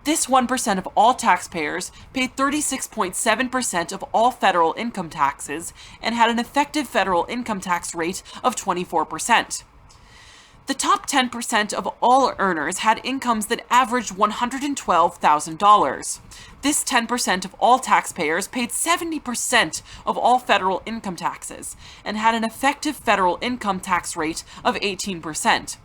This 1% of all taxpayers paid 36.7% of all federal income taxes and had an effective federal income tax rate of 24%. The top 10% of all earners had incomes that averaged $112,000. This 10% of all taxpayers paid 70% of all federal income taxes and had an effective federal income tax rate of 18%.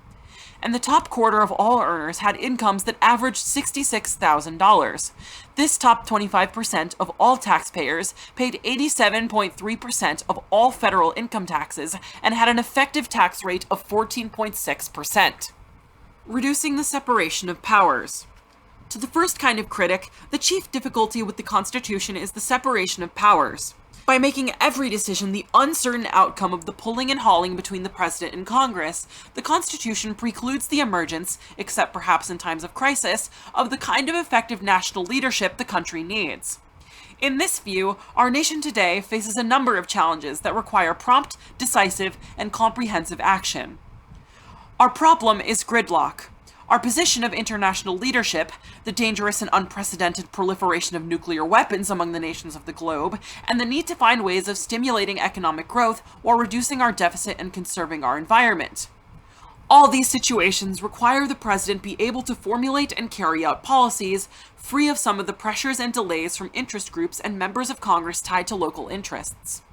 And the top quarter of all earners had incomes that averaged $66,000. This top 25% of all taxpayers paid 87.3% of all federal income taxes and had an effective tax rate of 14.6%. Reducing the separation of powers. To the first kind of critic, the chief difficulty with the Constitution is the separation of powers. By making every decision the uncertain outcome of the pulling and hauling between the President and Congress, the Constitution precludes the emergence, except perhaps in times of crisis, of the kind of effective national leadership the country needs. In this view, our nation today faces a number of challenges that require prompt, decisive, and comprehensive action. Our problem is gridlock. Our position of international leadership, the dangerous and unprecedented proliferation of nuclear weapons among the nations of the globe, and the need to find ways of stimulating economic growth while reducing our deficit and conserving our environment. All these situations require the President be able to formulate and carry out policies free of some of the pressures and delays from interest groups and members of Congress tied to local interests.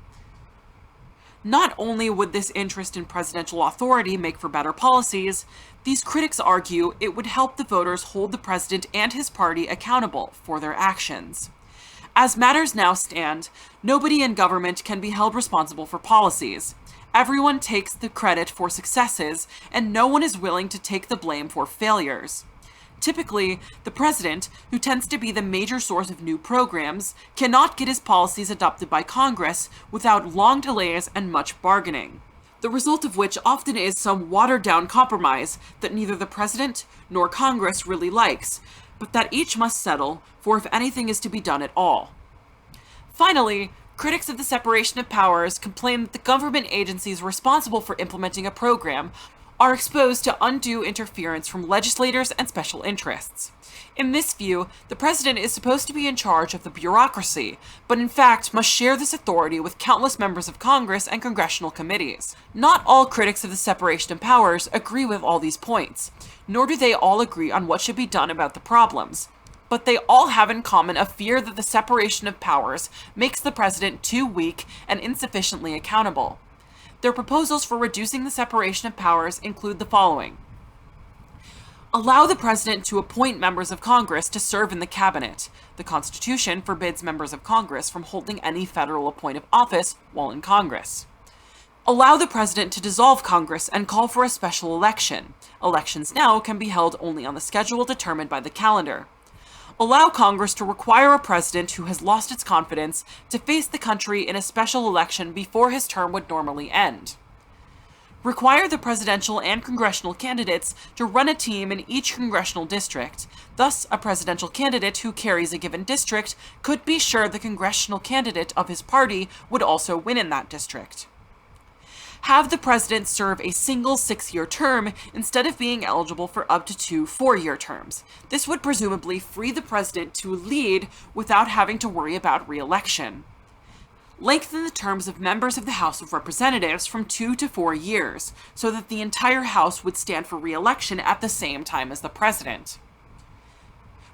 Not only would this interest in presidential authority make for better policies, these critics argue it would help the voters hold the president and his party accountable for their actions. As matters now stand, nobody in government can be held responsible for policies. Everyone takes the credit for successes, and no one is willing to take the blame for failures. Typically, the president, who tends to be the major source of new programs, cannot get his policies adopted by Congress without long delays and much bargaining, the result of which often is some watered-down compromise that neither the president nor Congress really likes, but that each must settle for if anything is to be done at all. Finally, critics of the separation of powers complain that the government agencies responsible for implementing a program are exposed to undue interference from legislators and special interests. In this view, the president is supposed to be in charge of the bureaucracy, but in fact must share this authority with countless members of Congress and congressional committees. Not all critics of the separation of powers agree with all these points, nor do they all agree on what should be done about the problems. But they all have in common a fear that the separation of powers makes the president too weak and insufficiently accountable. Their proposals for reducing the separation of powers include the following. Allow the president to appoint members of Congress to serve in the cabinet. The Constitution forbids members of Congress from holding any federal appointed office while in Congress. Allow the president to dissolve Congress and call for a special election. Elections now can be held only on the schedule determined by the calendar. Allow Congress to require a president who has lost its confidence to face the country in a special election before his term would normally end. Require the presidential and congressional candidates to run a team in each congressional district. Thus, a presidential candidate who carries a given district could be sure the congressional candidate of his party would also win in that district. Have the president serve a single 6-year term instead of being eligible for up to 2 4-year terms. This would presumably free the president to lead without having to worry about re-election. Lengthen the terms of members of the House of Representatives from 2 to 4 years, so that the entire House would stand for re-election at the same time as the president.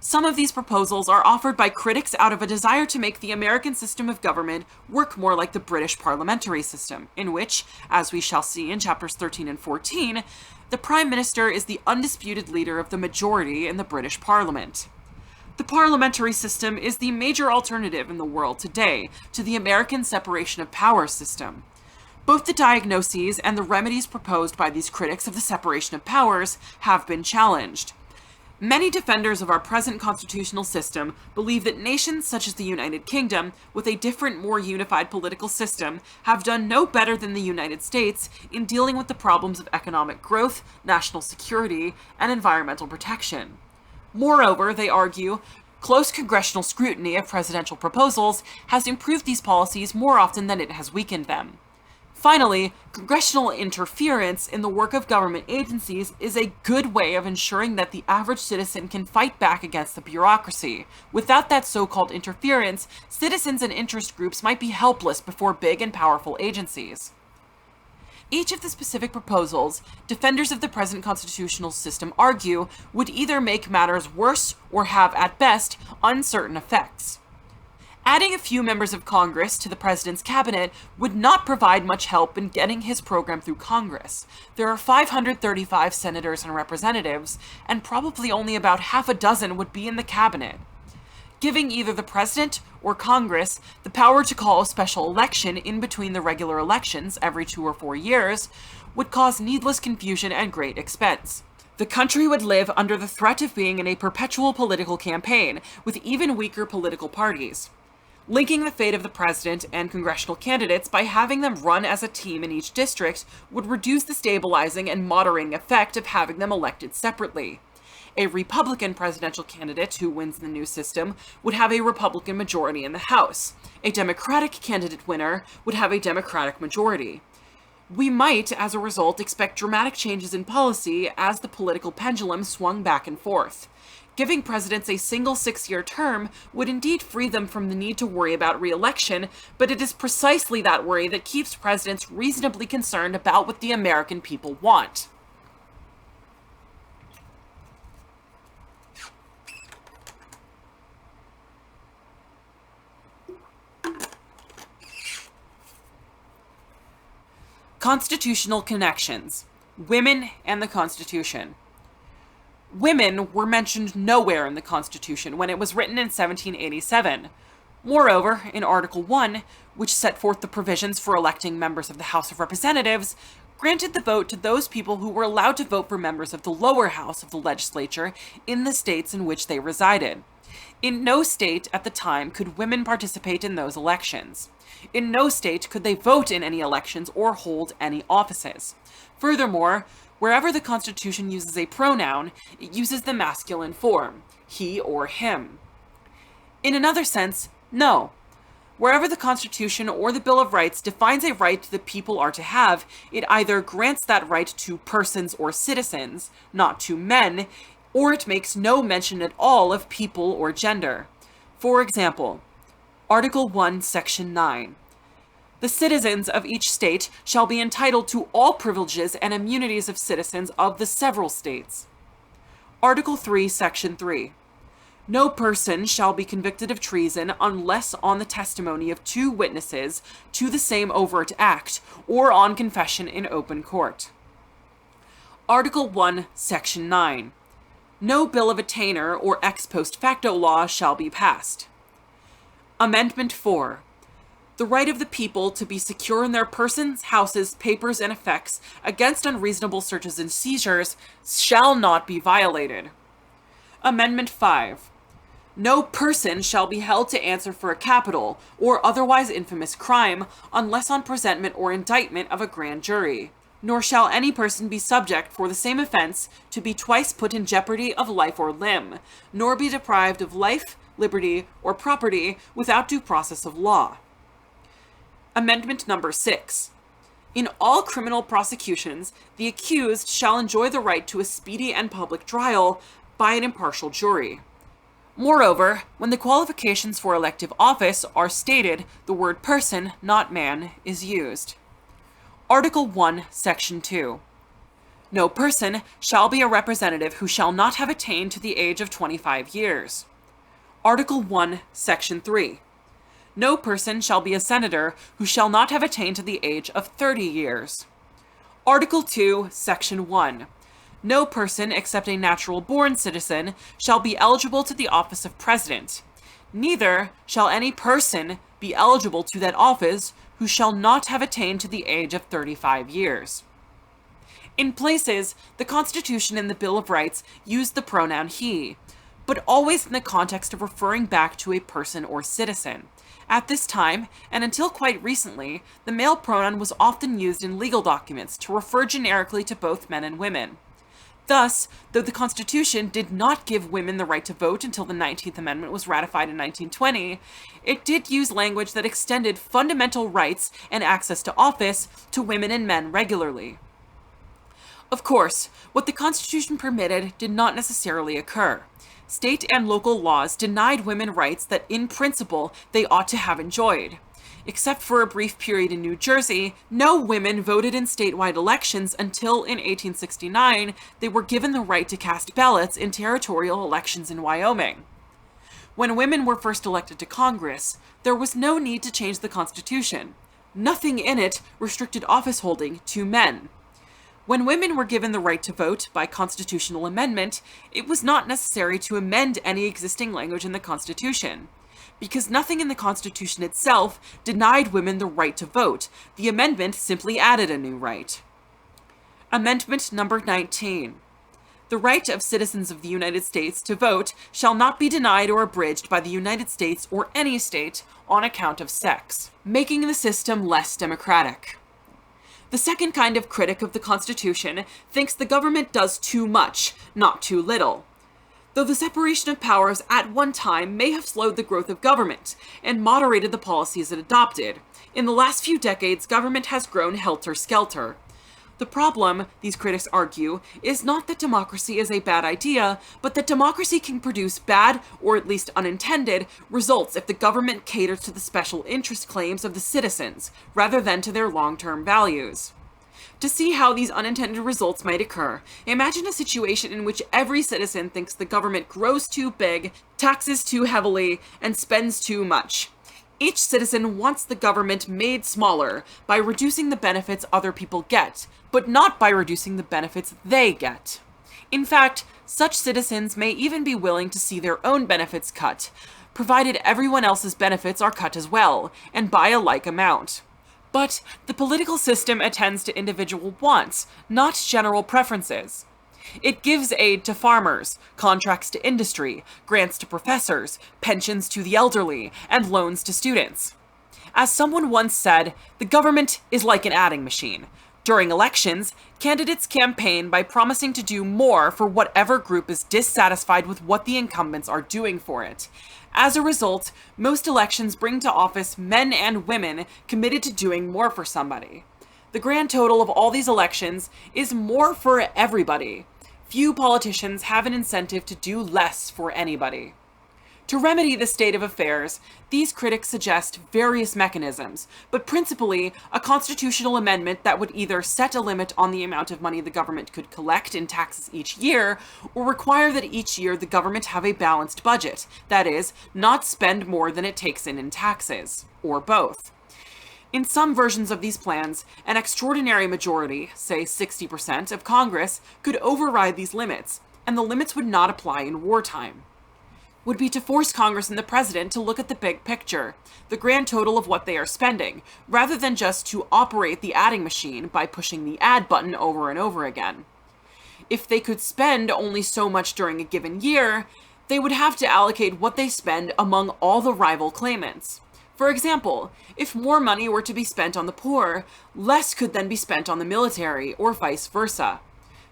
Some of these proposals are offered by critics out of a desire to make the American system of government work more like the British parliamentary system, in which, as we shall see in chapters 13 and 14, the Prime Minister is the undisputed leader of the majority in the British Parliament. The parliamentary system is the major alternative in the world today to the American separation of powers system. Both the diagnoses and the remedies proposed by these critics of the separation of powers have been challenged. Many defenders of our present constitutional system believe that nations such as the United Kingdom, with a different, more unified political system, have done no better than the United States in dealing with the problems of economic growth, national security, and environmental protection. Moreover, they argue, close congressional scrutiny of presidential proposals has improved these policies more often than it has weakened them. Finally, congressional interference in the work of government agencies is a good way of ensuring that the average citizen can fight back against the bureaucracy. Without that so-called interference, citizens and interest groups might be helpless before big and powerful agencies. Each of the specific proposals, defenders of the present constitutional system argue, would either make matters worse or have, at best, uncertain effects. Adding a few members of Congress to the president's cabinet would not provide much help in getting his program through Congress. There are 535 senators and representatives, and probably only about half a dozen would be in the cabinet. Giving either the president or Congress the power to call a special election in between the regular elections every 2 or 4 years would cause needless confusion and great expense. The country would live under the threat of being in a perpetual political campaign with even weaker political parties. Linking the fate of the president and congressional candidates by having them run as a team in each district would reduce the stabilizing and moderating effect of having them elected separately. A Republican presidential candidate who wins the new system would have a Republican majority in the House. A Democratic candidate winner would have a Democratic majority. We might, as a result, expect dramatic changes in policy as the political pendulum swung back and forth. Giving presidents a single 6-year term would indeed free them from the need to worry about re-election, but it is precisely that worry that keeps presidents reasonably concerned about what the American people want. Constitutional connections. Women and the Constitution. Women were mentioned nowhere in the Constitution when it was written in 1787. Moreover, in Article 1, which set forth the provisions for electing members of the House of Representatives, granted the vote to those people who were allowed to vote for members of the lower house of the legislature in the states in which they resided. In no state at the time could women participate in those elections. In no state could they vote in any elections or hold any offices. Furthermore, wherever the Constitution uses a pronoun, it uses the masculine form, he or him. In another sense, no. Wherever the Constitution or the Bill of Rights defines a right the people are to have, it either grants that right to persons or citizens, not to men, or it makes no mention at all of people or gender. For example, Article 1, Section 9. The citizens of each state shall be entitled to all privileges and immunities of citizens of the several states. Article 3, Section 3. No person shall be convicted of treason unless on the testimony of 2 witnesses to the same overt act, or on confession in open court. Article 1, Section 9. No bill of attainder or ex post facto law shall be passed. Amendment 4. The right of the people to be secure in their persons, houses, papers, and effects against unreasonable searches and seizures shall not be violated. Amendment 5. No person shall be held to answer for a capital or otherwise infamous crime unless on presentment or indictment of a grand jury, nor shall any person be subject for the same offense to be twice put in jeopardy of life or limb, nor be deprived of life, liberty, or property without due process of law. Amendment number 6. In all criminal prosecutions, the accused shall enjoy the right to a speedy and public trial by an impartial jury. Moreover, when the qualifications for elective office are stated, the word person, not man, is used. Article 1, Section 2. No person shall be a representative who shall not have attained to the age of 25 years. Article 1, Section 3. No person shall be a senator who shall not have attained to the age of 30 years. Article 2, Section 1. No person except a natural-born citizen shall be eligible to the office of president. Neither shall any person be eligible to that office who shall not have attained to the age of 35 years. In places, the Constitution and the Bill of Rights used the pronoun he, but always in the context of referring back to a person or citizen. At this time, and until quite recently, the male pronoun was often used in legal documents to refer generically to both men and women. Thus, though the Constitution did not give women the right to vote until the 19th Amendment was ratified in 1920, it did use language that extended fundamental rights and access to office to women and men regularly. Of course, what the Constitution permitted did not necessarily occur. State and local laws denied women rights that, in principle, they ought to have enjoyed. Except for a brief period in New Jersey, no women voted in statewide elections until in 1869 they were given the right to cast ballots in territorial elections in Wyoming. When women were first elected to Congress, there was no need to change the Constitution. Nothing in it restricted office holding to men. When women were given the right to vote by constitutional amendment, it was not necessary to amend any existing language in the Constitution. Because nothing in the Constitution itself denied women the right to vote, the amendment simply added a new right. Amendment number 19. The right of citizens of the United States to vote shall not be denied or abridged by the United States or any state on account of sex, making the system less democratic. The second kind of critic of the Constitution thinks the government does too much, not too little. Though the separation of powers at one time may have slowed the growth of government and moderated the policies it adopted, in the last few decades government has grown helter-skelter. The problem, these critics argue, is not that democracy is a bad idea, but that democracy can produce bad, or at least unintended, results if the government caters to the special interest claims of the citizens, rather than to their long-term values. To see how these unintended results might occur, imagine a situation in which every citizen thinks the government grows too big, taxes too heavily, and spends too much. Each citizen wants the government made smaller by reducing the benefits other people get, but not by reducing the benefits they get. In fact, such citizens may even be willing to see their own benefits cut, provided everyone else's benefits are cut as well, and by a like amount. But the political system attends to individual wants, not general preferences. It gives aid to farmers, contracts to industry, grants to professors, pensions to the elderly, and loans to students. As someone once said, the government is like an adding machine. During elections, candidates campaign by promising to do more for whatever group is dissatisfied with what the incumbents are doing for it. As a result, most elections bring to office men and women committed to doing more for somebody. The grand total of all these elections is more for everybody. Few politicians have an incentive to do less for anybody. To remedy this state of affairs, these critics suggest various mechanisms, but principally a constitutional amendment that would either set a limit on the amount of money the government could collect in taxes each year, or require that each year the government have a balanced budget, that is, not spend more than it takes in taxes, or both. In some versions of these plans, an extraordinary majority, say 60% of Congress, could override these limits, and the limits would not apply in wartime. Would be to force Congress and the President to look at the big picture, the grand total of what they are spending, rather than just to operate the adding machine by pushing the add button over and over again. If they could spend only so much during a given year, they would have to allocate what they spend among all the rival claimants. For example, if more money were to be spent on the poor, less could then be spent on the military, or vice versa.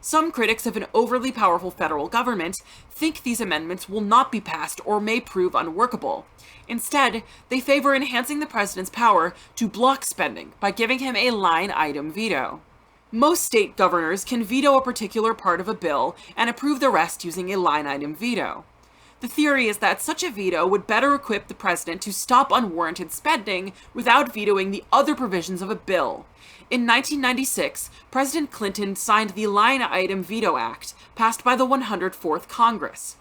Some critics of an overly powerful federal government think these amendments will not be passed or may prove unworkable. Instead, they favor enhancing the president's power to block spending by giving him a line-item veto. Most state governors can veto a particular part of a bill and approve the rest using a line-item veto. The theory is that such a veto would better equip the president to stop unwarranted spending without vetoing the other provisions of a bill. In 1996, President Clinton signed the Line-Item Veto Act, passed by the 104th Congress.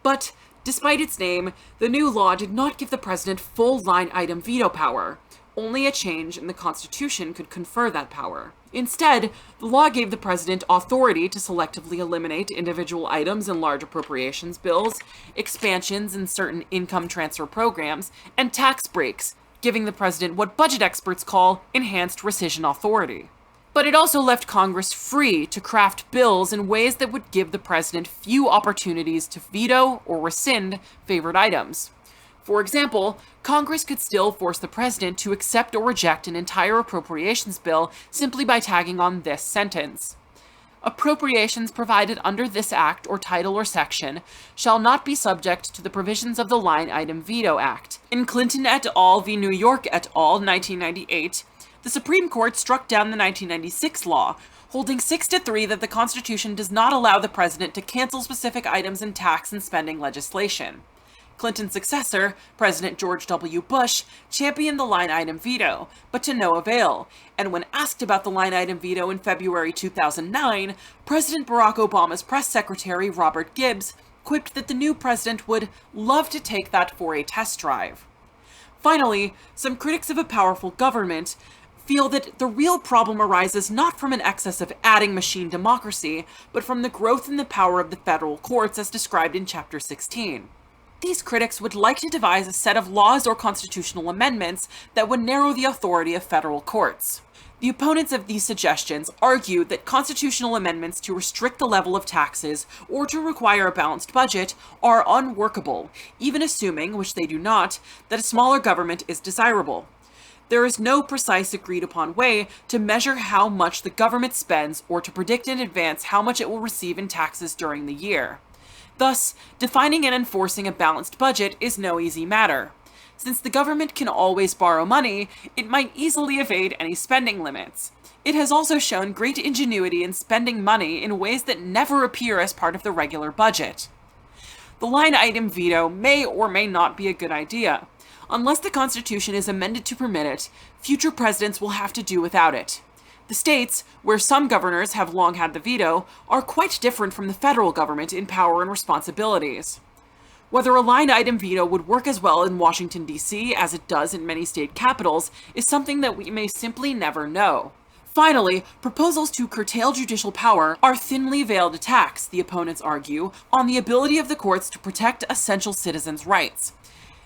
But, despite its name, the new law did not give the president full line-item veto power. Only a change in the Constitution could confer that power. Instead, the law gave the president authority to selectively eliminate individual items in large appropriations bills, expansions in certain income transfer programs, and tax breaks, giving the president what budget experts call enhanced rescission authority. But it also left Congress free to craft bills in ways that would give the president few opportunities to veto or rescind favored items. For example, Congress could still force the president to accept or reject an entire appropriations bill simply by tagging on this sentence. Appropriations provided under this act or title or section shall not be subject to the provisions of the Line Item Veto Act. In Clinton et al. V. New York et al. 1998, the Supreme Court struck down the 1996 law, holding 6-3 that the Constitution does not allow the president to cancel specific items in tax and spending legislation. Clinton's successor, President George W. Bush, championed the line item veto, but to no avail, and when asked about the line item veto in February 2009, President Barack Obama's press secretary, Robert Gibbs, quipped that the new president would love to take that for a test drive. Finally, some critics of a powerful government feel that the real problem arises not from an excess of adding machine democracy, but from the growth in the power of the federal courts as described in Chapter 16. These critics would like to devise a set of laws or constitutional amendments that would narrow the authority of federal courts. The opponents of these suggestions argue that constitutional amendments to restrict the level of taxes or to require a balanced budget are unworkable, even assuming, which they do not, that a smaller government is desirable. There is no precise agreed-upon way to measure how much the government spends or to predict in advance how much it will receive in taxes during the year. Thus, defining and enforcing a balanced budget is no easy matter. Since the government can always borrow money, it might easily evade any spending limits. It has also shown great ingenuity in spending money in ways that never appear as part of the regular budget. The line item veto may or may not be a good idea. Unless the Constitution is amended to permit it, future presidents will have to do without it. The states, where some governors have long had the veto, are quite different from the federal government in power and responsibilities. Whether a line item veto would work as well in Washington, D.C. as it does in many state capitals is something that we may simply never know. Finally, proposals to curtail judicial power are thinly veiled attacks, the opponents argue, on the ability of the courts to protect essential citizens' rights.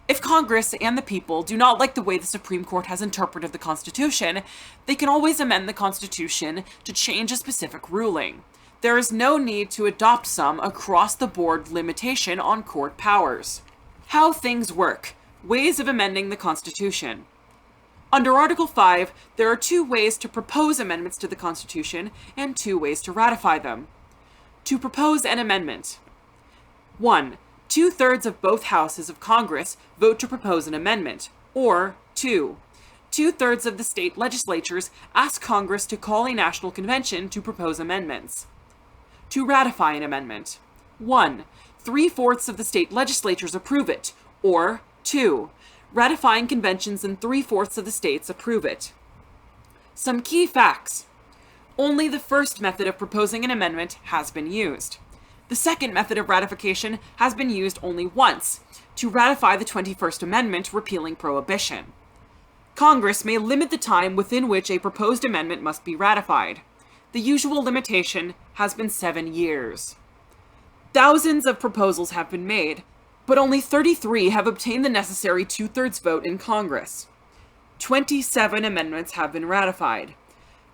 If Congress and the people do not like the way the Supreme Court has interpreted the Constitution, they can always amend the Constitution to change a specific ruling. There is no need to adopt some across-the-board limitation on court powers. How things work. Ways of amending the Constitution. Under Article 5, there are 2 ways to propose amendments to the Constitution and 2 ways to ratify them. To propose an amendment. 1. 2/3 of both houses of Congress vote to propose an amendment, or 2. 2/3 of the state legislatures ask Congress to call a national convention to propose amendments. To ratify an amendment. 1. 3/4 of the state legislatures approve it, or 2. Ratifying conventions in 3/4 of the states approve it. Some key facts. Only the first method of proposing an amendment has been used. The second method of ratification has been used only once, to ratify the 21st Amendment repealing prohibition. Congress may limit the time within which a proposed amendment must be ratified. The usual limitation has been 7 years. Thousands of proposals have been made, but only 33 have obtained the necessary 2/3 vote in Congress. 27 amendments have been ratified.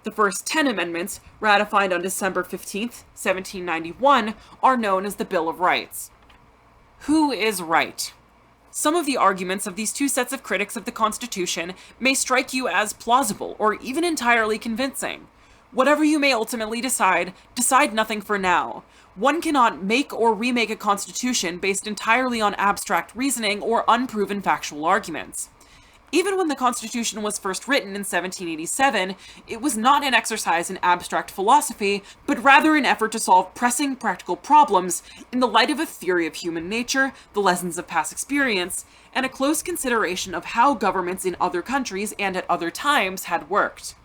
The first 10 amendments, ratified on December 15, 1791, are known as the Bill of Rights. Who is right? Some of the arguments of these 2 sets of critics of the Constitution may strike you as plausible or even entirely convincing. Whatever you may ultimately decide nothing for now. One cannot make or remake a constitution based entirely on abstract reasoning or unproven factual arguments. Even when the Constitution was first written in 1787, it was not an exercise in abstract philosophy, but rather an effort to solve pressing practical problems in the light of a theory of human nature, the lessons of past experience, and a close consideration of how governments in other countries and at other times had worked.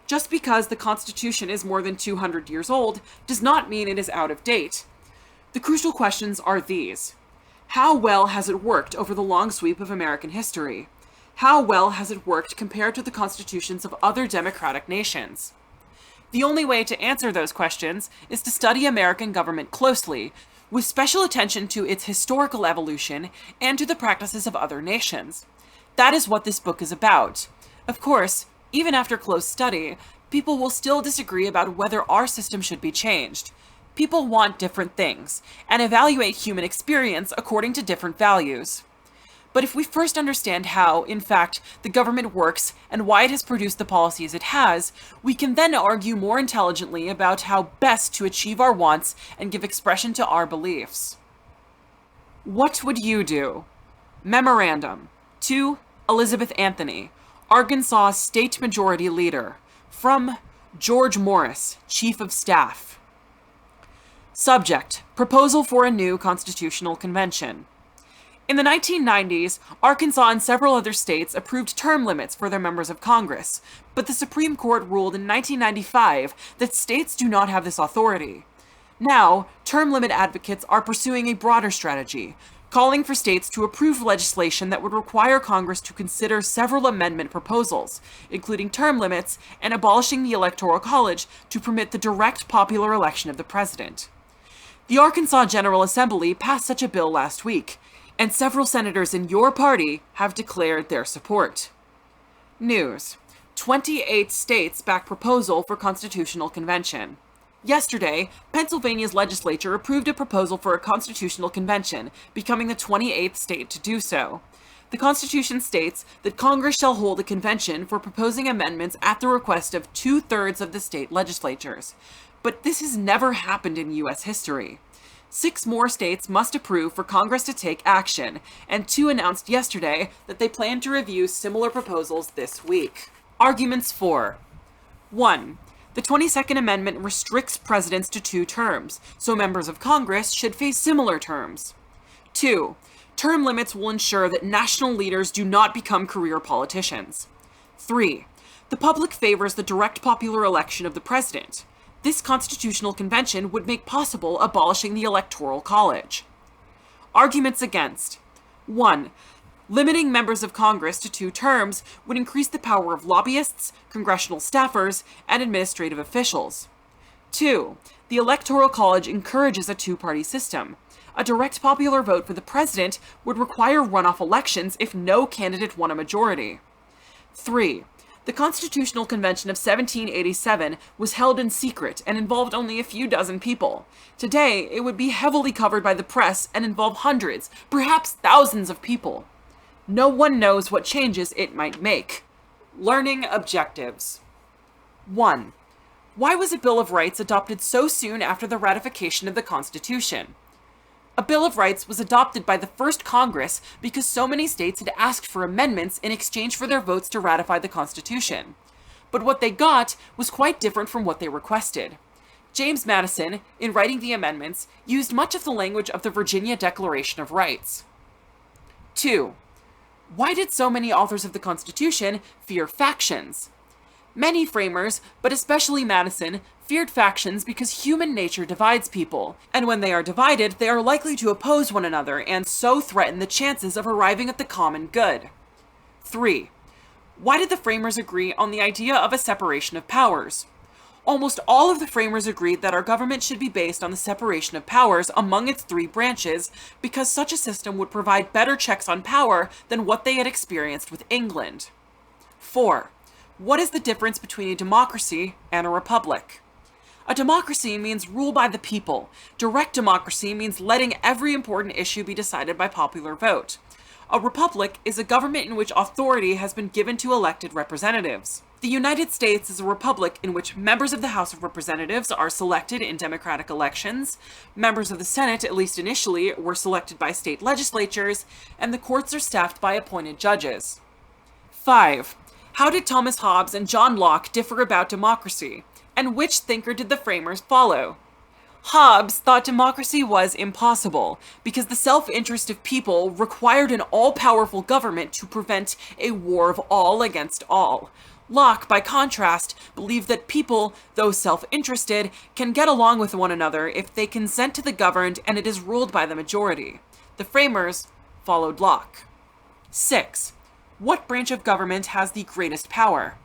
Just because the Constitution is more than 200 years old does not mean it is out of date. The crucial questions are these. How well has it worked over the long sweep of American history? How well has it worked compared to the constitutions of other democratic nations? The only way to answer those questions is to study American government closely, with special attention to its historical evolution and to the practices of other nations. That is what this book is about. Of course, even after close study, People will still disagree about whether our system should be changed. People want different things, and evaluate human experience according to different values. But if we first understand how, in fact, the government works and why it has produced the policies it has, we can then argue more intelligently about how best to achieve our wants and give expression to our beliefs. What would you do? Memorandum. To Elizabeth Anthony, Arkansas State Majority Leader. From George Morris, Chief of Staff. Subject: Proposal for a new constitutional convention. In the 1990s, Arkansas and several other states approved term limits for their members of Congress, but the Supreme Court ruled in 1995 that states do not have this authority. Now, term limit advocates are pursuing a broader strategy, calling for states to approve legislation that would require Congress to consider several amendment proposals, including term limits and abolishing the Electoral College to permit the direct popular election of the president. The Arkansas General Assembly passed such a bill last week, and several senators in your party have declared their support. News: 28 states back proposal for constitutional convention. Yesterday, Pennsylvania's legislature approved a proposal for a constitutional convention, becoming the 28th state to do so. The Constitution states that Congress shall hold a convention for proposing amendments at the request of 2/3 of the state legislatures. But this has never happened in U.S. history. 6 more states must approve for Congress to take action, and 2 announced yesterday that they plan to review similar proposals this week. Arguments for: 1. The 22nd Amendment restricts presidents to 2 terms, so members of Congress should face similar terms. 2. Term limits will ensure that national leaders do not become career politicians. 3. The public favors the direct popular election of the president. This constitutional convention would make possible abolishing the Electoral College. Arguments against: 1. Limiting members of Congress to 2 terms would increase the power of lobbyists, congressional staffers, and administrative officials. 2. The Electoral College encourages a 2-party system. A direct popular vote for the president would require runoff elections if no candidate won a majority. 3. The Constitutional Convention of 1787 was held in secret and involved only a few dozen people. Today, it would be heavily covered by the press and involve hundreds, perhaps thousands of people. No one knows what changes it might make. Learning objectives. 1. Why was a Bill of Rights adopted so soon after the ratification of the Constitution? A Bill of Rights was adopted by the first Congress because so many states had asked for amendments in exchange for their votes to ratify the Constitution. But what they got was quite different from what they requested. James Madison, in writing the amendments, used much of the language of the Virginia Declaration of Rights. 2. Why did so many authors of the Constitution fear factions? Many framers, but especially Madison, feared factions because human nature divides people, and when they are divided, they are likely to oppose one another and so threaten the chances of arriving at the common good. 3. Why did the framers agree on the idea of a separation of powers? Almost all of the framers agreed that our government should be based on the separation of powers among its 3 branches because such a system would provide better checks on power than what they had experienced with England. 4. What is the difference between a democracy and a republic? A democracy means rule by the people. Direct democracy means letting every important issue be decided by popular vote. A republic is a government in which authority has been given to elected representatives. The United States is a republic in which members of the House of Representatives are selected in democratic elections, members of the Senate, at least initially, were selected by state legislatures, and the courts are staffed by appointed judges. 5. How did Thomas Hobbes and John Locke differ about democracy? And which thinker did the framers follow? Hobbes thought democracy was impossible because the self-interest of people required an all-powerful government to prevent a war of all against all. Locke, by contrast, believed that people, though self-interested, can get along with one another if they consent to the governed and it is ruled by the majority. The framers followed Locke. 6. What branch of government has the greatest power?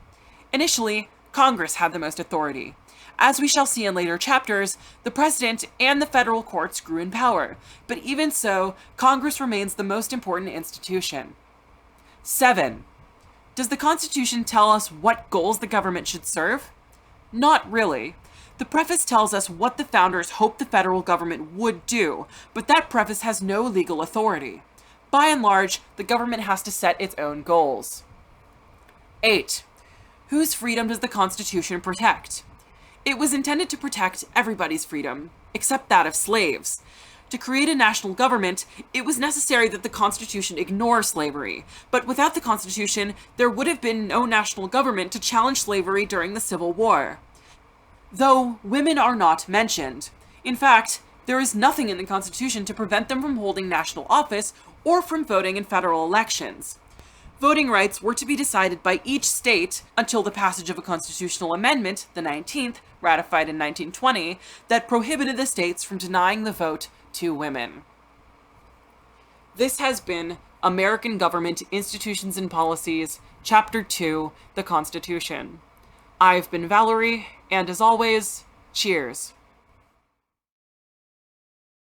Initially, Congress had the most authority. As we shall see in later chapters, the president and the federal courts grew in power, but even so, Congress remains the most important institution. 7. Does the Constitution tell us what goals the government should serve? Not really. The preface tells us what the founders hoped the federal government would do, but that preface has no legal authority. By and large, the government has to set its own goals. 8. Whose freedom does the Constitution protect? It was intended to protect everybody's freedom, except that of slaves. To create a national government, it was necessary that the Constitution ignore slavery, but without the Constitution, there would have been no national government to challenge slavery during the Civil War. Though women are not mentioned. In fact, there is nothing in the Constitution to prevent them from holding national office or from voting in federal elections. Voting rights were to be decided by each state until the passage of a constitutional amendment, the 19th, ratified in 1920, that prohibited the states from denying the vote to women. This has been American Government, Institutions and Policies, Chapter 2, The Constitution. I've been Valerie, and as always, cheers.